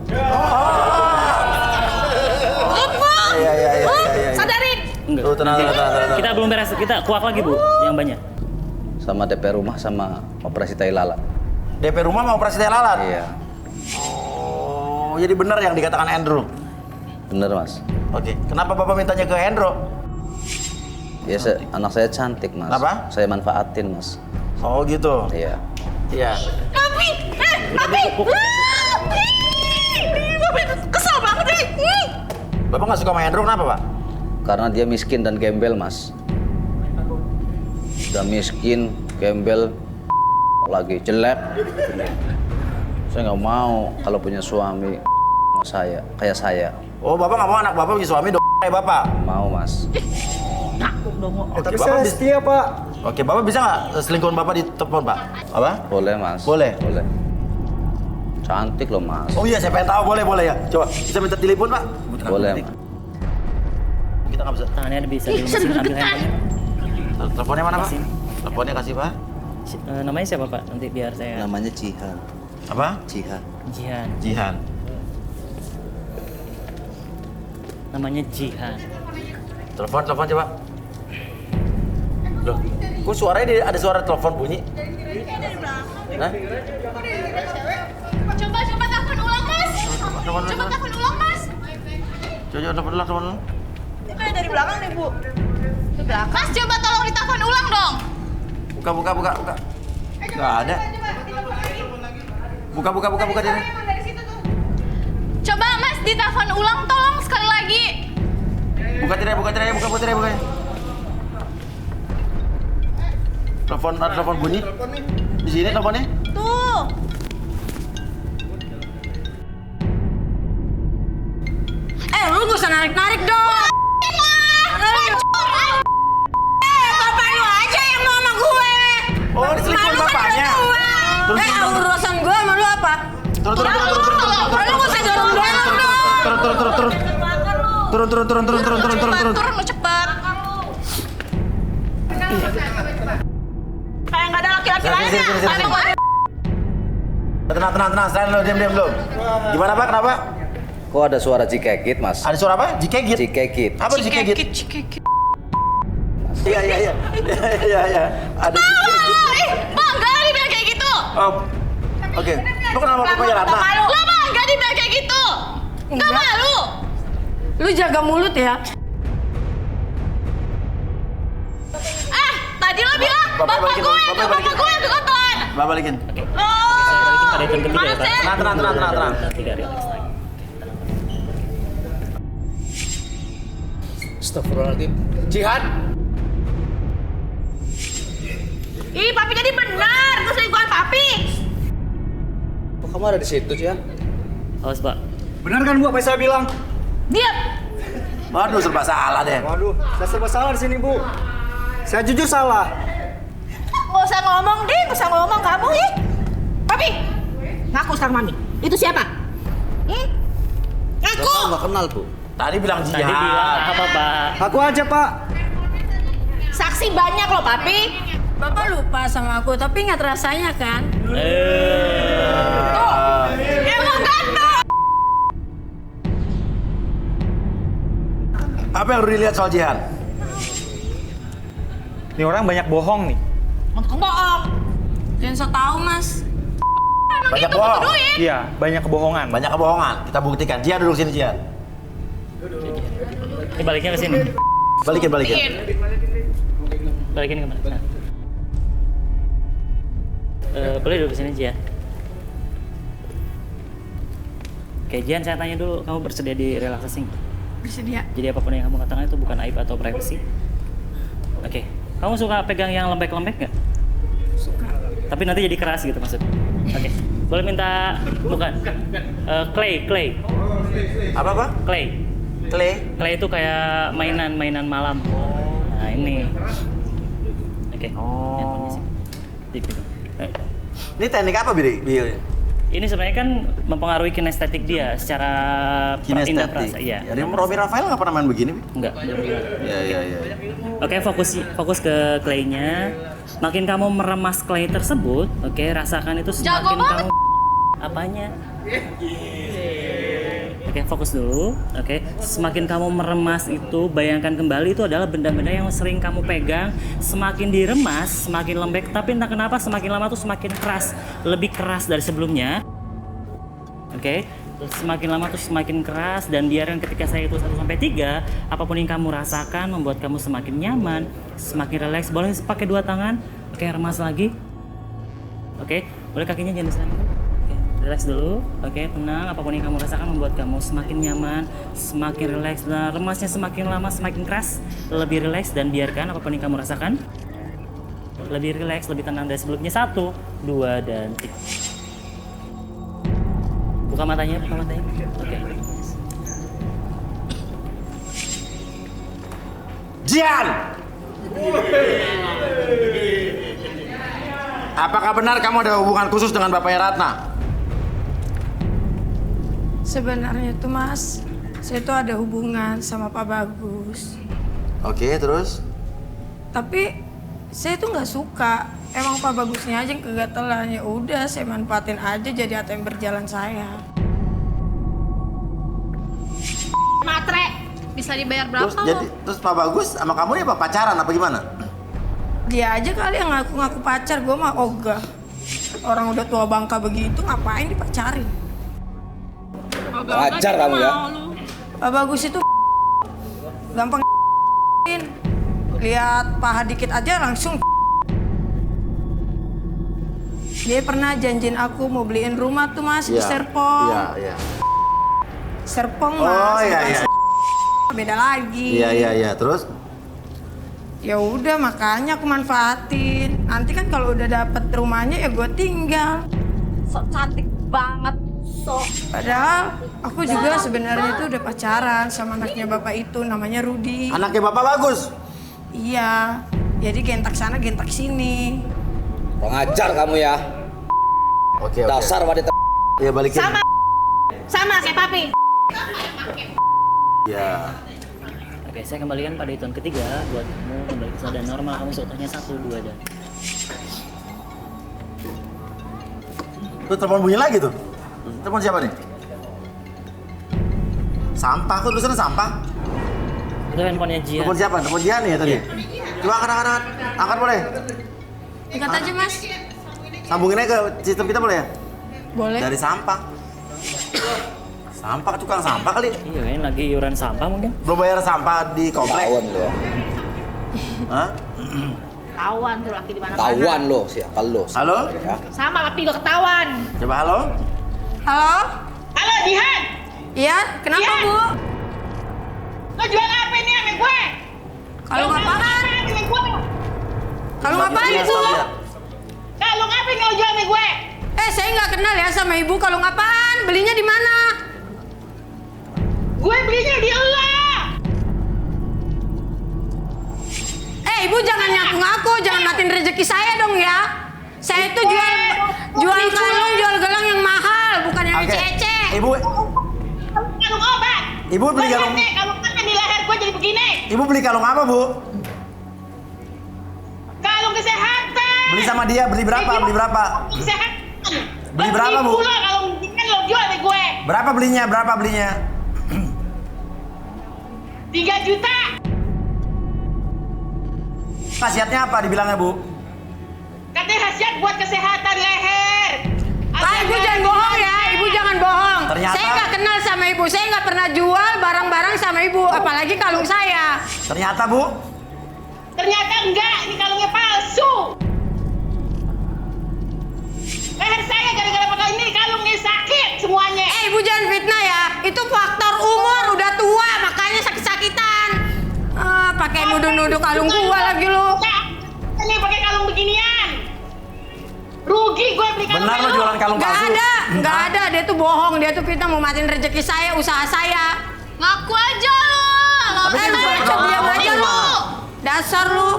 Iya. Sadarin. Enggak. Tenang. Kita belum beres, kita kuak lagi Bu, yang banyak. Sama DP rumah sama operasi tai lalat. DP rumah mau operasi tai lalat? Iya. Oh, jadi benar yang dikatakan Hendro? Bener, Mas. Oke, kenapa Bapak mintanya ke Hendro? Ya, anak saya cantik, Mas. Kenapa? Saya manfaatin, Mas. Oh gitu? Iya. Iya. Papi! Papi! Papi kesel banget nih! Bapak nggak suka sama Hendro, kenapa, Pak? Karena dia miskin dan gembel, Mas. Udah miskin, gembel, lagi jelek. Saya nggak mau kalau punya suami kayak saya. Oh, Bapak nggak mau anak Bapak punya suami kayak Bapak? Mau, Mas. Oke, Tapi Bapak saya setia, Pak. Oke, Bapak bisa nggak selingkuhan Bapak di telepon, Pak? Apa? Boleh, Mas. Boleh? Boleh. Cantik loh, Mas. Oh iya, saya pengen tahu. Boleh ya. Coba, bisa minta telepon, Pak? Boleh, Mas. Kita nggak bisa. Tangannya bisa di mesin, ambil handphonenya. Teleponnya mana, Pak? Kasih. Teleponnya kasih, Pak. Namanya siapa, Pak? Nanti biar saya... Namanya Jihan. Apa? Jihan. Jihan. Namanya Jihan. Telepon coba. Loh, kok suaranya ada suara telepon bunyi? Hah? Coba telepon ulang, Mas. Coba telepon ulang, Mas. Coba telepon ulang. Kayak dari belakang nih, Bu. Di belakang. Mas, coba tolong ditelepon ulang dong. Buka. Nggak ada. Buka dia. Coba Mas ditelepon ulang tolong sekali lagi. Buka tirai. Telepon bunyi. Di sini teleponnya. Tuh. Lu gak usah narik-narik dong. Bapak lu aja yang mau sama gue. Oh, diselingkuhin bapaknya. Urusan gue sama lu apa? Turun. Lu gak usah dorong-dorong dong. Turun. Turun lu cepet. Kayak nggak ada laki-laki lainnya. Tenang. Saya diam dulu. Gimana, Pak? Kenapa? Kok ada suara cikekit, Mas? Ada suara apa? Cikekit. Apa cikekit? Iya. Ada cikekit. Bangga dibilang kayak gitu. Oh. Oke. Lu kenapa bapaknya Ratna? Lo bangga dibilang kayak gitu. Nggak malu. Lu jaga mulut ya. Tadi lo bilang bapak gue yang kekotoran. Bapak balikin. Pada hitung ketiga ya, Pak. Tenang. Tiga, relax lagi. Astagfirullahaladzim. Jihan. Ih, papi jadi benar. Itu selingkuhan papi. Kok kamu ada di situ, Jihan? Awas, Pak. Benar kan, Bu, apa yang saya bilang? Diam. Waduh, serba salah deh. Waduh, saya serba salah di sini, Bu. Saya jujur salah. Nggak usah ngomong kamu ya. Papi, ngaku sekarang Mami. Itu siapa? Ngaku. Bapak nggak kenal, Bu. Tadi bilang Jihan. Tadi bilang apa, Pak? Aku aja, Pak. Saksi banyak loh, Papi. Bapak lupa sama aku, tapi ingat rasanya kan? Emang ganteng. Apa yang dilihat soal Jihan? Ini orang banyak bohong nih. Bohong. Jangan so tau, Mas. Banyak bohong. Iya, banyak kebohongan. Banyak kebohongan. Kita buktikan. Jihan duduk sini, Jihan. Ini baliknya ke sini. Balikin. Balikin kemana? Nah. Boleh duduk ke sini, Jihan. Oke, Jihan, saya tanya dulu, kamu bersedia di relaxing? Bersedia. Jadi apapun yang kamu katakan itu bukan aib atau privacy. Oke, kamu suka pegang yang lembek-lembek nggak? Suka. Tapi nanti jadi keras gitu maksudnya. Oke, boleh minta bukan clay. Apa? Clay. Clay. Clay itu kayak mainan malam. Nah ini. Oke. Handphonenya sih. Ini teknik apa, Bi? Ini sebenarnya kan mempengaruhi kinestetik dia secara indera perasa. Iya. Jadi Robi Rafael nggak pernah main begini, Bi? Enggak. Iya. Oke, fokus ke clay-nya. Makin kamu meremas clay tersebut, oke, rasakan itu semakin kamu apanya? Oke, fokus dulu. Oke, semakin kamu meremas itu, bayangkan kembali itu adalah benda-benda yang sering kamu pegang. Semakin diremas, semakin lembek. Tapi entah kenapa semakin lama tuh semakin keras, lebih keras dari sebelumnya. Oke, semakin lama tuh semakin keras dan biarkan ketika saya itu 1-3, apapun yang kamu rasakan membuat kamu semakin nyaman, semakin rileks. Boleh pakai 2 tangan. Oke, remas lagi. Oke, boleh kakinya jangan diserang. Relax dulu, oke, tenang. Apapun yang kamu rasakan membuat kamu semakin nyaman, semakin relax. Dan remasnya semakin lama semakin keras, lebih relax dan biarkan apapun yang kamu rasakan lebih relax, lebih tenang dari sebelumnya. 1, 2, dan 3. Buka matanya. Oke. Jian! Apakah benar kamu ada hubungan khusus dengan bapaknya Ratna? Sebenarnya tuh Mas, saya tuh ada hubungan sama Pak Bagus. Oke, terus? Tapi saya tuh nggak suka. Emang Pak Bagusnya aja yang kegatelan. Ya udah, saya manfaatin aja jadi ATM berjalan saya. Matre, bisa dibayar berapa Terus Pak Bagus sama kamu nih apa pacaran apa gimana? Dia aja kali yang ngaku-ngaku pacar, gue mah ogah. Orang udah tua bangka begitu, ngapain dipacarin? Wajar kamu ya. Pak Bagus itu gampang lihat paha dikit aja langsung. Dia pernah janjiin aku mau beliin rumah tuh Mas di Serpong. Iya. Serpong Mas. Oh iya. Beda lagi. Iya. Terus? Ya udah makanya aku manfaatin. Nanti kan kalau udah dapet rumahnya ya gue tinggal. Sok cantik banget. Padahal aku juga sebenarnya itu udah pacaran sama anaknya bapak itu, namanya Rudi. Anaknya bapak Bagus? Iya, jadi gentak sana gentak sini. Pengajar kamu ya. Oke. Dasar wanita. Ya balikin. Sama kayak papi. Ya. Oke, saya kembalikan pada hitungan ketiga buat kamu kembali ke keadaan normal. Kamu seutuhnya 1, 2, dan. Tuh telepon bunyi lagi tuh. Telepon siapa nih? Sampah, kok tulisannya sampah? Itu handphonenya Jian. Telepon siapa? Telepon Jian ya tadi? Coba angkat. Angkat boleh? Angkat aja Mas. Sambungin aja ke sistem kita boleh ya? Boleh. Dari sampah. Sampah, tukang sampah kali. Iya, ini lagi iuran sampah mungkin. Belum bayar sampah di komplek. Tawan lo. Hah? Tawan tuh laki di mana-mana. Tawan lo, siapa lo? Halo? Sama papi lo ketahuan. Coba halo? Halo? Halo, Jihan. Iya, kenapa Jihan. Bu? Lo jual apa nih sama gue? Kalau ngapain? Kalau ngapain Iya, itu? Kalau ngapain lo jual sama gue? Saya nggak kenal ya sama ibu. Kalau ngapain? Belinya di mana? Gue belinya di elo. Ibu jangan ngaku-ngaku, jangan matiin rezeki saya dong ya. Saya itu jual kalung, jual gelang yang mahal, bukan yang ecek-ecek. Ibu. Kalung obat. Ibu beli kalung. Kalung apa di leher gue jadi begini? Ibu beli kalung apa, Bu? Kalung kesehatan. Beli sama dia, beli berapa? Kesehatan. Beli berapa, Bu? Kalung kan lo jual sama gue. Berapa belinya? 3 juta. Khasiatnya apa dibilangnya, Bu? Katanya khasiat buat kesehatan leher. Ibu jangan bohong ya, Ibu jangan bohong. Ternyata- Saya nggak kenal sama Ibu, saya nggak pernah jual barang-barang sama Ibu, apalagi kalung saya. Ternyata, Bu? Ternyata enggak, ini kalungnya palsu. Leher saya gara-gara pakai ini kalungnya sakit semuanya. Ibu jangan fitnah ya, itu faktor umur, udah tua makanya sakit-sakitan. Pakai nuduh-nuduh kalung gua lagi lu. Ini pakai kalung beginian. Rugi gue beli kalung. Benar lo jualan kalung palsu? Nggak ada, dia tuh bohong, dia tuh fitnah mau matiin rezeki saya, usaha saya. Ngaku aja lo. Tapi kan bisa Diam aja lu. Dasar lu.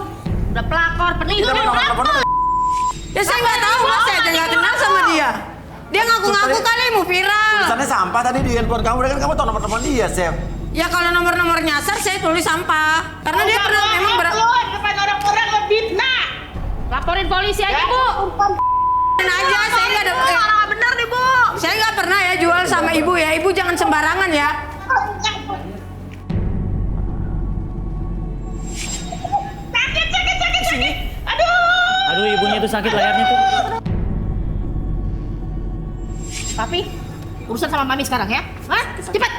Udah pelakor, penipu pelakor. Ya saya nggak tahu mas, saya aja nggak kenal sama dia. Dia ngaku-ngaku kali mau viral. Tulisannya sampah tadi di handphone kamu, kan kamu tahu nomor-nomor dia, Chef. Ya kalau nomor-nomor nyasar saya tulis sampah. Karena dia pernah memang depan orang-orang ngefitnah. Laporin polisi aja, Bu. aja, saya nggak ada. Bener nih, Bu. Saya nggak pernah ya jual sama ibu ya. Ibu jangan sembarangan ya. Sakit. Aduh, ibunya itu sakit lehernya tuh. Papi, urusan sama Mami sekarang ya. Hah? Cepat.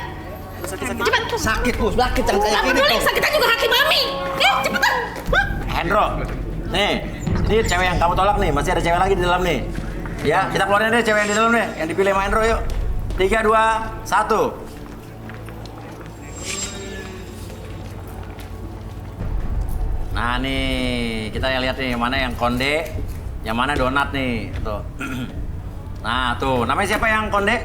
Cepat. Sakit, Bu. Sakit jangan kayak gini. Peduli, sakitan juga hati Mami. Cepetan. Hendro, nih, ini cewek yang kamu tolak nih, masih ada cewek lagi di dalam nih. Ya, kita keluarin deh cewek yang di dalam nih, yang dipilih sama Hendro yuk. 3, 2, 1. Nah nih, kita lihat nih mana yang konde, yang mana donat nih. Tuh. Nah tuh, namanya siapa yang konde?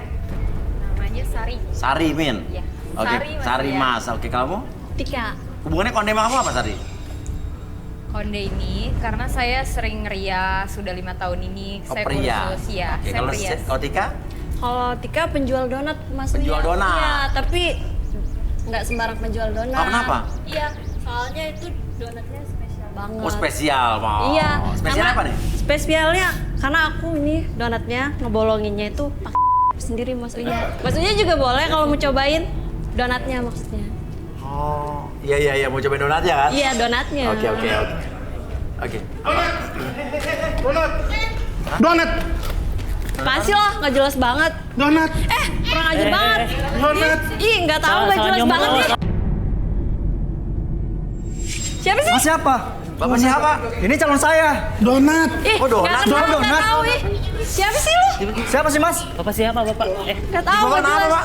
Namanya Sari. Sari Min. Ya. Oke, Sari Mas. Oke, kamu? Tika. Hubungannya konde sama kamu apa Sari? Konde ini karena saya sering rias sudah 5 tahun ini. Saya kursus ya. Oke, saya rias. kalau Tika? Kalau Tika penjual donat Mas. Penjual donat. Iya, tapi nggak sembarang penjual donat. Oh, kenapa? Iya, soalnya itu donatnya spesial banget. Oh, spesial, mau. Iya. Spesial apa nih? Spesialnya karena aku nih donatnya ngebolonginnya itu pakai sendiri Mas Uya. Mas Uya juga boleh kalau mau cobain donatnya maksudnya. Oh, iya, mau cobain donatnya kan? Iya, donatnya. Oke. Donat. Pasti lah, nggak jelas banget. Donat. Kurang ajar banget. Donat. Ih, nggak tahu nggak jelas banget nih. Siapa sih? Mas siapa? Bapak siapa? Ini calon saya. Donat. Ih, Oh, donat. nggak kenal, Donat. nggak tahu ih. Siapa sih lu? Siapa sih Mas? Bapak siapa, Bapak? Nggak tahu, nggak jelas. Pak?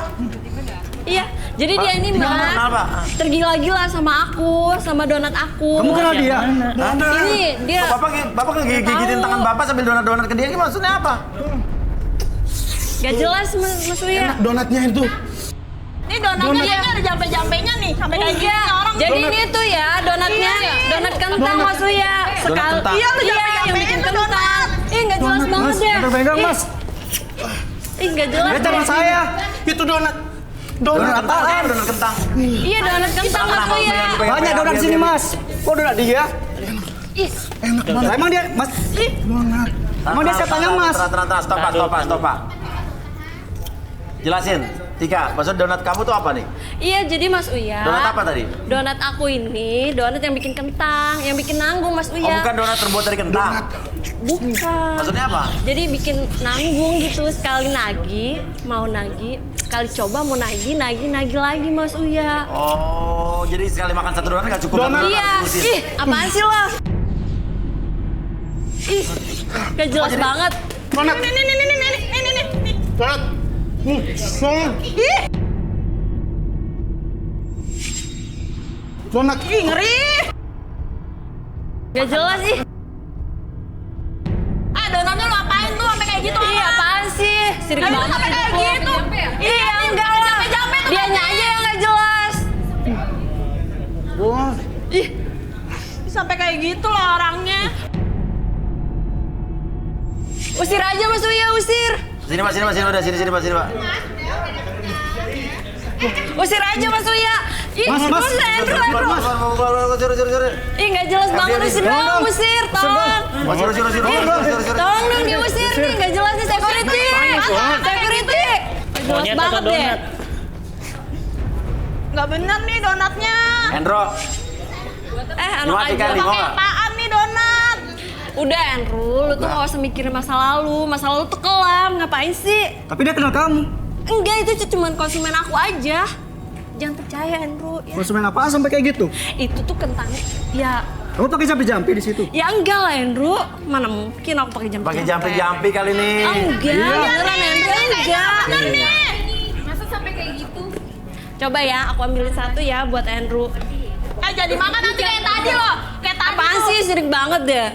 Iya, jadi dia ini Mas Kenapa? tergila-gila sama aku, sama donat aku. Kamu kenal dia? Ini dia. Bapak ngegigitin tangan Bapak sambil donat-donat ke dia, ini maksudnya apa? Gak jelas Mas Uya. Donatnya itu. Ini donatnya dia ada jampe-jampenya nih. Sampai kayak gini orang. Jadi ini tuh ya donatnya, donat kentang Mas Uya. Sekali. kentang. Iya, yang bikin kentang. Ih, nggak jelas banget ya. Pegang Mas. Ih, nggak jelas. Dia calon saya. Itu donat. Donat kentang, donat kentang. Iya, donat kentang Mas Uya. Banyak donat di sini Mas. Kok donat dia? Ih, Enak banget. Emang dia Mas? Donat. Emang dia siapanya Mas? Stop, Pak. Jelasin, Tika, maksud donat kamu tuh apa nih? iya jadi Mas Uya. Donat apa tadi? Donat aku ini, donat yang bikin kentang, yang bikin nanggung Mas Oh, Uya. bukan donat terbuat dari kentang. Bukan. Maksudnya apa? Jadi bikin nanggung gitu, sekali nagih, mau nagih, sekali coba mau nagih lagi Mas Uya. Oh, jadi sekali makan satu donat nggak cukup? Iya, ih apaan sih lo? Ih, gak jelas banget. Donat. Nih. Donat. Donat. Ih, Donat. ngeri. Gak jelas ih. Donatnya lo apain tuh sampai kayak gitu? Iya apaan sih? Sirik Nah, itu banget. sampai kayak gitu. Iya enggak lah. Jampe-jampe tuh. Dianya aja yang gak jelas. Wah. Ih, Sampai kayak gitu loh orangnya. usir aja Mas Uya, usir. Sini Pak, udah sini Pak. Usir aja Mas Uya. Ih, Mas. Andrew. Suruh. Ih, nggak jelas banget usir dong, usir, tolong. Suruh. Tolong dong diusir nih, nggak jelas nih security. Security. Nggak jelas Monyet banget atau deh. donat? Nggak bener nih donatnya. Hendro, Enak Gimana, Tika, aja. nih, mau Pakai nggak? apaan nih donat? Udah Andrew, lu tuh nggak usah mikirin masa lalu. Masa lalu tuh kelam, ngapain sih? Tapi dia kenal kamu. Enggak, itu cuma konsumen aku aja. Jangan percaya Andrew. Ya. Konsumen apaan sampai kayak gitu? Itu tuh kentang. Ya, Kamu pakai jampi-jampi di situ? ya enggak lah Andrew. Mana mungkin aku pakai jampi. pakai jampi kali ini. Enggak, beneran Andrew, enggak. Masa sampai kayak gitu? Coba ya, aku ambilin satu ya buat Andrew. Jadi makan nanti kayak tadi loh. Kayak tadi. Apaan sih, sirik banget deh.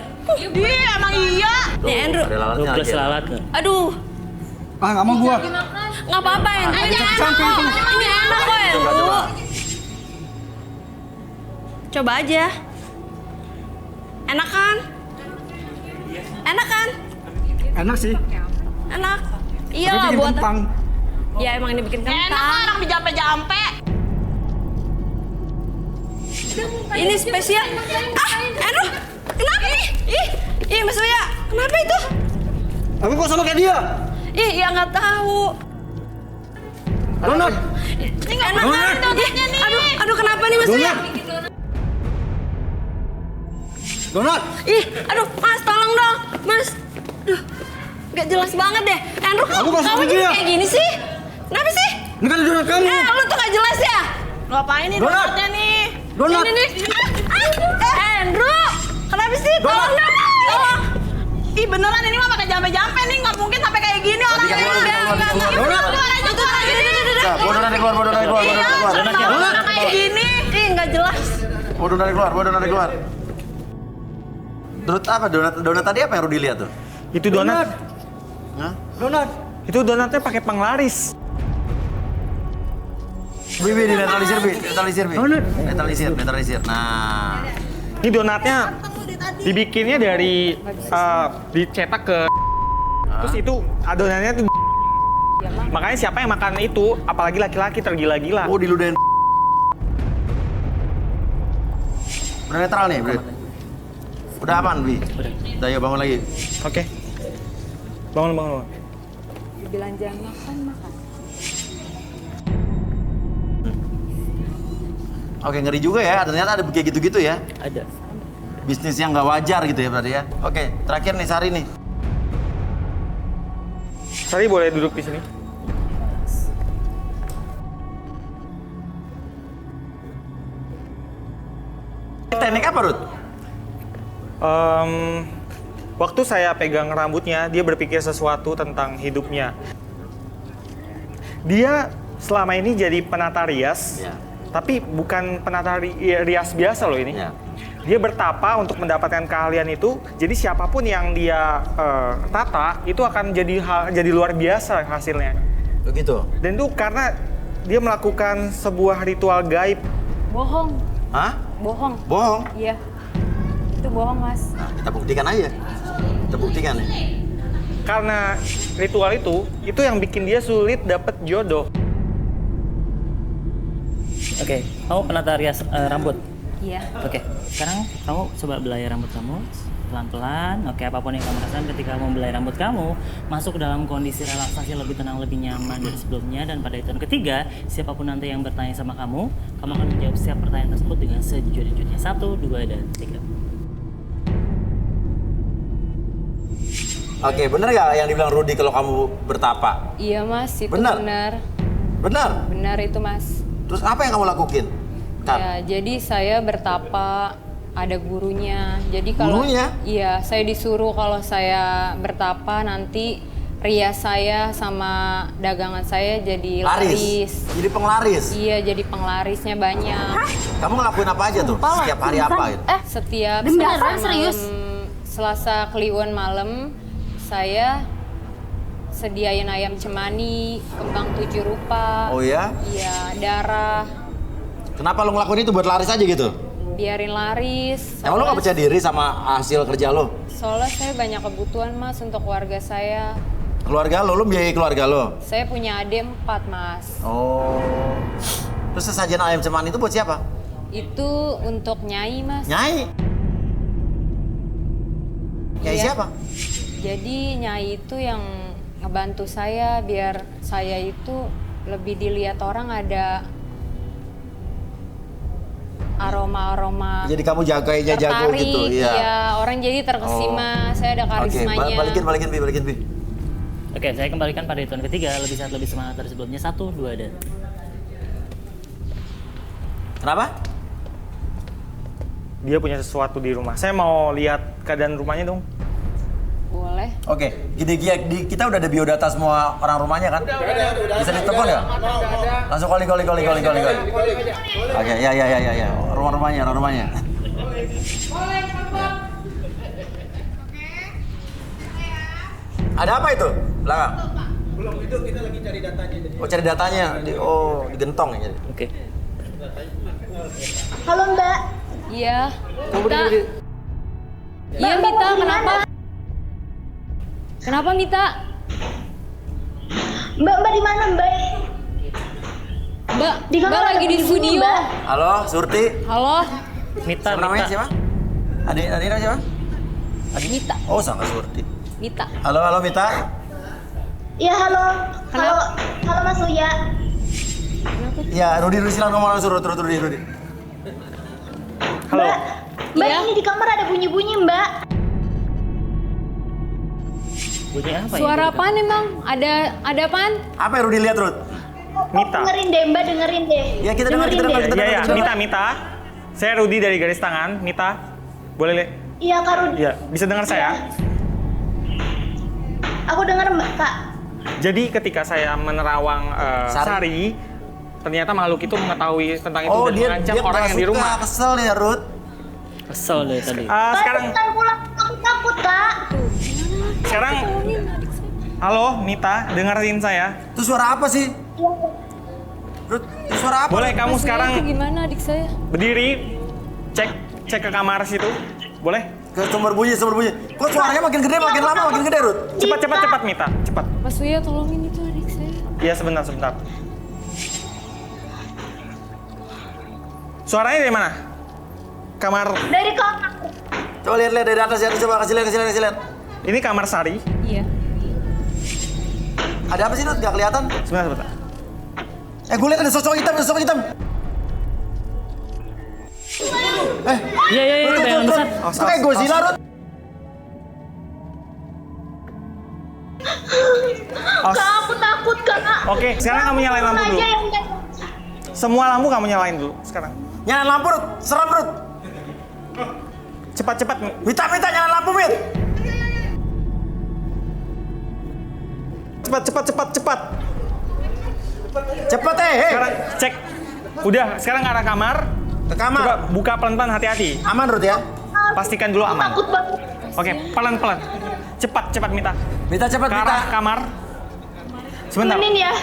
Iya, emang iya. Nih Andrew. Ada lalatnya Plus lagi. lalat. Aduh, Ah, nggak mau gua. nggak apa-apa Andrew. Ini enak kok Andrew. Coba aja. Enak kan? Enak kan? Enak sih. Enak. Iya Tapi bikin buat. kempang. Ya emang ini bikin kentang. Enak orang dijampe-jampe. Ini spesial. Andrew, kenapa nih? Ih, Mas Uya, kenapa itu? Aku kok sama kayak dia? Ih, ya nggak tahu. Donat. Ini nggak enak kan donatnya nih. Aduh, kenapa nih Mas Uya? Donat. Ih, aduh, Mas, tolong dong, Mas. Duh, nggak jelas banget deh. Andrew, Aku kok sama kamu jadi dia? kayak gini sih? Kenapa sih? Ini kan donat kamu. Lu tuh nggak jelas ya? Ngapain nih Donat. donatnya nih? Donat. Ini nih. Andrew, kenapa sih? Tolong dong. Tolong. Ih beneran ini mah pakai jampe-jampe nih, nggak mungkin sampai kayak gini orang Keluar, ini. keluar. Bawa donatnya keluar, bawa donatnya keluar, bawa donatnya keluar. Donat kayak gini. Ih, nggak jelas. Bawa donatnya keluar, bawa donatnya keluar. Donat apa? Donat tadi apa yang Rudi lihat tuh? Itu donat. Hah? Donat. Itu donatnya pakai penglaris. Bi, netralisir, Bi. Netralisir, Bi. Netralisir. Nah. Ini donatnya dibikinnya dari dicetak ke terus itu adonannya tuh makanya siapa yang makan itu apalagi laki-laki tergila-gila. Oh, diludahin. Udah netral nih, Bi. Udah aman, Bi. Udah, yuk bangun lagi. Oke. Bangun. Dibilang jangan makan. Oke, ngeri juga ya. Ternyata ada kayak gitu-gitu ya. Ada. Bisnis yang nggak wajar gitu ya berarti ya. Oke, terakhir nih Sari nih. Sari boleh duduk di sini. Teknik apa, Rut? Waktu saya pegang rambutnya, dia berpikir sesuatu tentang hidupnya. Dia selama ini jadi penata rias, tapi bukan penata rias biasa loh ini. Dia bertapa untuk mendapatkan keahlian itu. Jadi siapapun yang dia tata itu akan jadi luar biasa hasilnya. Begitu. Dan itu karena dia melakukan sebuah ritual gaib. Bohong. Hah? Bohong. Bohong? Iya. Itu bohong, Mas. Nah, kita buktikan aja. Kita buktikan nih. Karena ritual itu yang bikin dia sulit dapet jodoh. Oke, kamu penata rias rambut? Iya. Oke, sekarang kamu coba belai rambut kamu pelan-pelan. Oke, apapun yang kamu rasakan ketika kamu belai rambut kamu, masuk ke dalam kondisi relaksasi lebih tenang, lebih nyaman dari sebelumnya. Dan pada hitungan ketiga, siapapun nanti yang bertanya sama kamu akan menjawab setiap pertanyaan tersebut dengan sejujur-jujurnya. 1, 2, dan 3. Oke, bener nggak yang dibilang Rudi kalau kamu bertapa? Iya, Mas. Itu Benar? benar. Benar? Benar itu, Mas. Terus apa yang kamu lakuin? Ya, jadi saya bertapa, ada gurunya. Jadi kalau Gurunya? Iya, saya disuruh kalau saya bertapa nanti rias saya sama dagangan saya jadi laris. Jadi penglaris? Iya, jadi penglarisnya banyak. Kamu ngelakuin apa aja tuh? Setiap hari apa gitu? Setiap beneran, Selasa serius? Selasa Kliwon malam saya sediain ayam cemani, kembang 7 rupa. Oh ya? Iya, darah. Kenapa lo ngelakuin itu buat laris aja gitu? Biarin laris. Emang lo gak percaya diri sama hasil kerja lo? Soalnya saya banyak kebutuhan, Mas, untuk keluarga saya. Keluarga lo biayai keluarga lo? Saya punya adik 4, Mas. Oh. Terus sesajen ayam cemani itu buat siapa? Itu untuk Nyai, Mas. Nyai? Nyai Iya. siapa? Jadi Nyai itu yang ngebantu saya biar saya itu lebih dilihat orang ada aroma-aroma. Jadi kamu jagainnya jago tertarik, gitu? Iya, orang jadi terkesima. Saya ada karismanya. Oke, balikin Bi. Oke, saya kembalikan pada hitungan ketiga, lebih sehat, lebih semangat dari sebelumnya. 1, 2, dan... Kenapa? Dia punya sesuatu di rumah. Saya mau lihat keadaan rumahnya dong. Boleh. Oke, kita udah ada biodata semua orang rumahnya kan? Udah. Bisa ditelepon nggak? Langsung kali. Oke, ya. Rumah-rumahnya. Ada apa itu? Belakang? Belum, itu kita lagi cari datanya. Oh, cari datanya. Digentong ya jadi. Oke. Halo, Mbak. Iya. Kamu berdiri. Iya Mita, kenapa? Kenapa Mita? Mbak di mana Mbak? Mbak lagi di studio. Halo, Surti. Halo. Mita, Siapa namanya siapa? Adik siapa? Mita. Oh, sama Surti. Mita. Halo Mita. Ya halo. Halo Mas Uya. Ya, Rudi silakan ngomong langsung Rudi. Halo. Mbak ini di kamar ada bunyi-bunyi Mbak. Bunyi apa ya? Suara apaan emang? Ada apaan? Apa yang Rudi lihat, Rud? Mita. Dengerin deh Mbak, dengerin deh. Ya kita dengar. Iya, Mita. Saya Rudi dari Garis Tangan. Mita, boleh Le? Iya Kak Rudi. Iya, bisa dengar saya? Aku dengar Mbak Kak. Jadi ketika saya menerawang Sari, ternyata makhluk itu mengetahui tentang itu dan mengancam orang yang di rumah. Kesel ya, Rud. Kesel deh tadi. Sekarang pulang, aku takut Kak. Sekarang, halo Mita, dengerin saya. Itu suara apa sih? Rud, itu suara apa? Boleh kamu sekarang Itu gimana adik saya? berdiri, cek ke kamar situ, boleh? Ke sumber bunyi. Kok suaranya makin gede, makin lama, makin gede, Rud? Cepat Mita, cepat. Mas Uya tolongin itu adik saya. Iya sebentar. Suaranya dari mana? Kamar. Dari kamar. Coba lihat dari atas ya, coba kasih lihat. Ini kamar Sari. Iya. Ada apa sih, Rud? Gak kelihatan? Sebentar. Gue lihat ada sosok hitam. Iya, bayangan besar. Itu kayak Godzilla, Rud. Kak, aku takut Kak. Oke, sekarang kamu nyalain lampu dulu. Semua lampu kamu nyalain dulu sekarang. Nyalain lampu, Rud. Serem, Rud. Cepat. Mita, nyalain lampu, Mit. Cepat. Cepet, Sekarang cek. Udah, sekarang ke arah kamar. Ke kamar. Coba buka pelan-pelan, hati-hati. Aman, Rud ya? Pastikan dulu aman. Takut banget. Oke, pelan-pelan. Cepat Mita. Mita, cepat, Ke arah kamar. Sebentar. Temenin ya.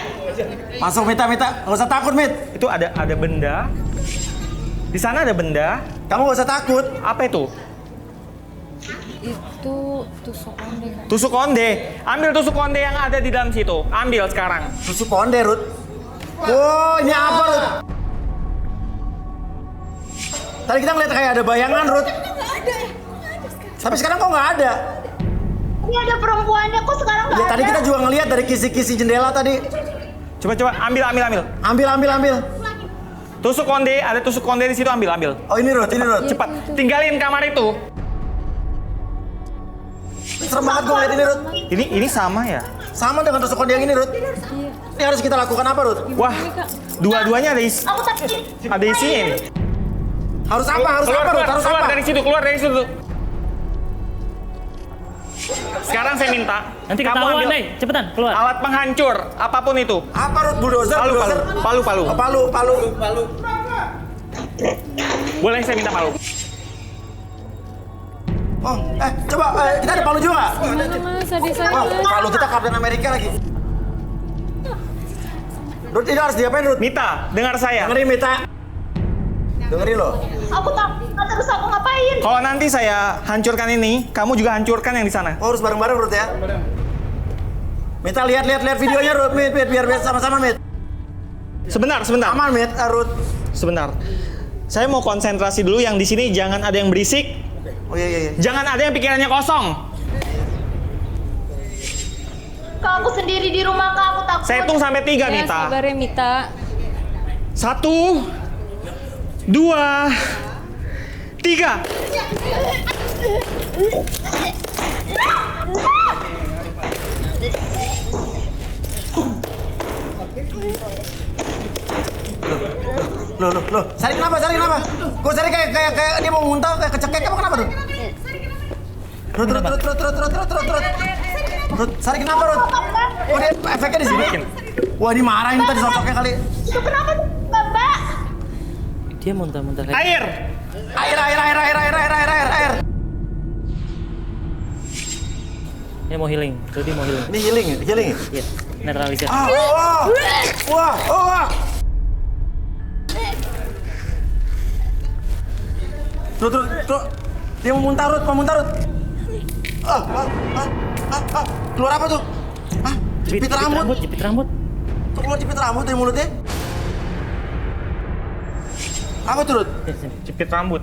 Masuk, Mita. Nggak usah takut, Mit. Itu ada benda. Di sana ada benda. Kamu nggak usah takut. Apa itu? Itu tusuk konde. Tusuk konde. Ambil tusuk konde yang ada di dalam situ. Ambil sekarang. Tusuk konde, Rud. Oh, ini apa, Rud? Tadi kita ngeliat kayak ada bayangan, Rud. Tapi sekarang kok nggak ada? Ini ada perempuannya, kok sekarang nggak Ya, ada? tadi kita juga ngeliat dari kisi-kisi jendela tadi. Coba ambil. Ambil. Tusuk konde, ada tusuk konde di situ, ambil. Oh, ini, Rud. Cepat. Tinggalin kamar itu. Serem banget gue ngeliat ini, Rud. Ini sama ya? Sama dengan tusuk konde yang ini, Rud. Ini harus kita lakukan apa, Rud? Wah, dua-duanya ada isi. Aku takut. Ada isinya ini. Harus apa, Rud? Keluar dari situ. Sekarang saya minta. Nanti kamu ketahuan, ambil Nay. Cepetan, keluar. alat penghancur, apapun itu. Apa, Rud? Bulldozer? Palu. Oh, palu. Boleh saya minta palu? Oh, coba, kita ada palu juga nggak? Mana mas adik saya? Oh, palu kita Kapten Amerika lagi. Rud, ini harus diapain, Rud? Mita, dengar saya. Dengerin, Mita. Dengerin loh. Aku takut, terus aku ngapain? Kalau nanti saya hancurkan ini, kamu juga hancurkan yang di sana. Oh, harus bareng-bareng, Rud ya? Mita, lihat videonya, Rud. Mit, biar sama-sama, Mit. Sebentar. Aman, Mit, Rud. Sebentar. Saya mau konsentrasi dulu yang di sini, jangan ada yang berisik. Oh iya. Jangan ada yang pikirannya kosong. Kak, aku sendiri di rumah, Kak, aku takut. Saya hitung sampai 3, Ya, Mita. sabar ya Mita. 1, 2, 3. Loh. Sari kenapa? Kok Sari kayak dia mau muntah, kayak kecekek. Kamu kenapa, Rud? Rud, Sari kenapa, Rud? Oh, dia efeknya di sini. Wah, ini marah ini tadi sosoknya kali. Itu kenapa, Mbak? Dia muntah-muntah kayak Air. Dia mau healing. Rudi mau healing. Ini healing. Iya, netralisir. Wah. Terus. Dia mau muntah Rut. Keluar apa tuh? Hah? Jepit rambut. Kok keluar jepit rambut dari mulutnya? Apa tuh Rut? Jepit rambut.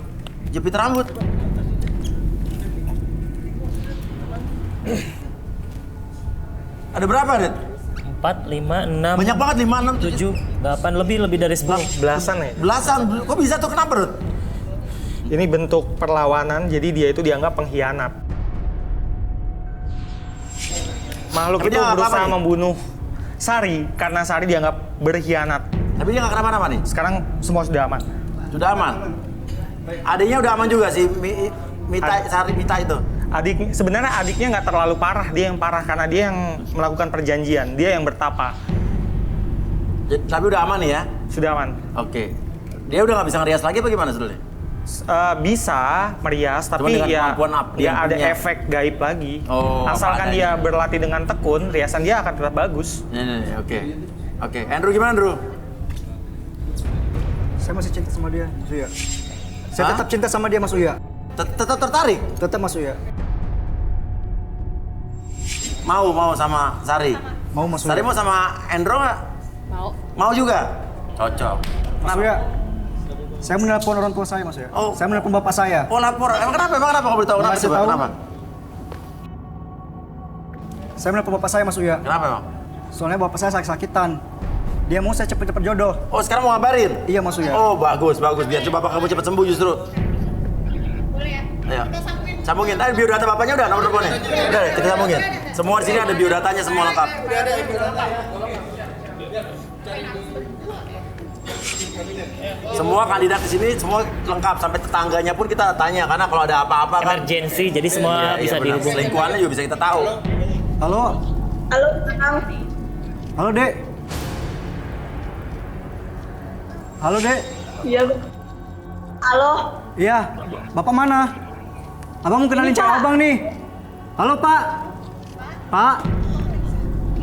Ada berapa, Rit? 4, 5, 6. Banyak banget, 5, 6, 7, 8, lebih dari 10. Belasan ya? Belasan. Kok bisa tuh, kenapa, Rut? Ini bentuk perlawanan, jadi dia itu dianggap pengkhianat. Makhluk Tapi itu dia nggak berusaha apa-apa nih? membunuh Sari karena Sari dianggap berkhianat. Tapi dia nggak kenapa-napa nih? Sekarang semua sudah aman. Sudah aman? Adiknya udah aman juga sih, Sari Mita itu? Sebenarnya adiknya nggak terlalu parah, dia yang parah karena dia yang melakukan perjanjian, dia yang bertapa. Tapi udah aman nih ya? Sudah aman. Oke. Dia udah nggak bisa ngerias lagi apa gimana sebetulnya? Bisa merias, tapi dengan ya kemampuan dia ada punya. efek gaib lagi. Oh, asalkan apa dia adanya. berlatih dengan tekun, riasan dia akan tetap bagus. Oke. Andrew gimana, Andrew? Saya masih cinta sama dia, Mas Uya. Saya tetap cinta sama dia, Mas Uya. Tetap tertarik? Tetap, Mas Uya. Mau sama Sari? Mau, Mas Uya. Sari mau sama Andrew nggak? Mau juga? Cocok. Mas Uya, saya menelpon orang tua saya, Mas Uya. Oh. Saya menelpon bapak saya. Oh, lapor. Emang kenapa? Kau beritahu kenapa Ngasih coba? tahu. Kenapa? Saya menelpon bapak saya, Mas Uya. Kenapa emang? Soalnya bapak saya sakit-sakitan. Dia mau saya cepet-cepet jodoh. Oh, sekarang mau ngabarin? Iya, Mas Uya. Oh, bagus. Biar coba bapak kamu cepat sembuh justru. Boleh ya? Ayo. Sambungin. Biodata bapaknya udah, nomor teleponnya. Udah deh, kita sambungin. Semua di sini ada biodatanya semua lengkap. Semua kandidat di sini semua lengkap, sampai tetangganya pun kita tanya karena kalau ada apa-apa kan Emergency, jadi semua bisa benar. dihubungi. Selingkuhannya juga bisa kita tahu. Halo, Kang. halo Dek. Halo Dek. Iya. Halo. Iya, Bapak mana? Abang mau kenalin cewek abang nih. Halo Pak. Pak.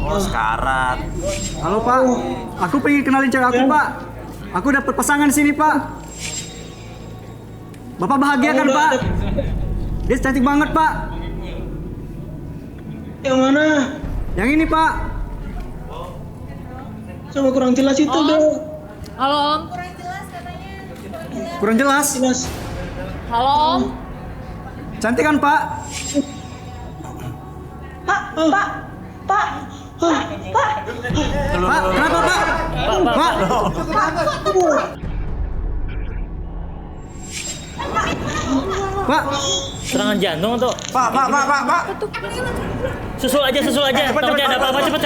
Oh, sekarat. Halo Pak. Aku pengen kenalin cewek aku Pak. Aku dapat pasangan sini Pak. Bapak bahagia kan Pak? Dia cantik banget Pak. Yang mana? Yang ini Pak. Coba kurang jelas itu dong. Halo Om. Kurang jelas. Halo Om. Cantik kan Pak? Pak. Pak, kenapa Pak? Pak. Pak. Serangan jantung tuh. Pak. Susul aja. Takutnya ada apa-apa cepet.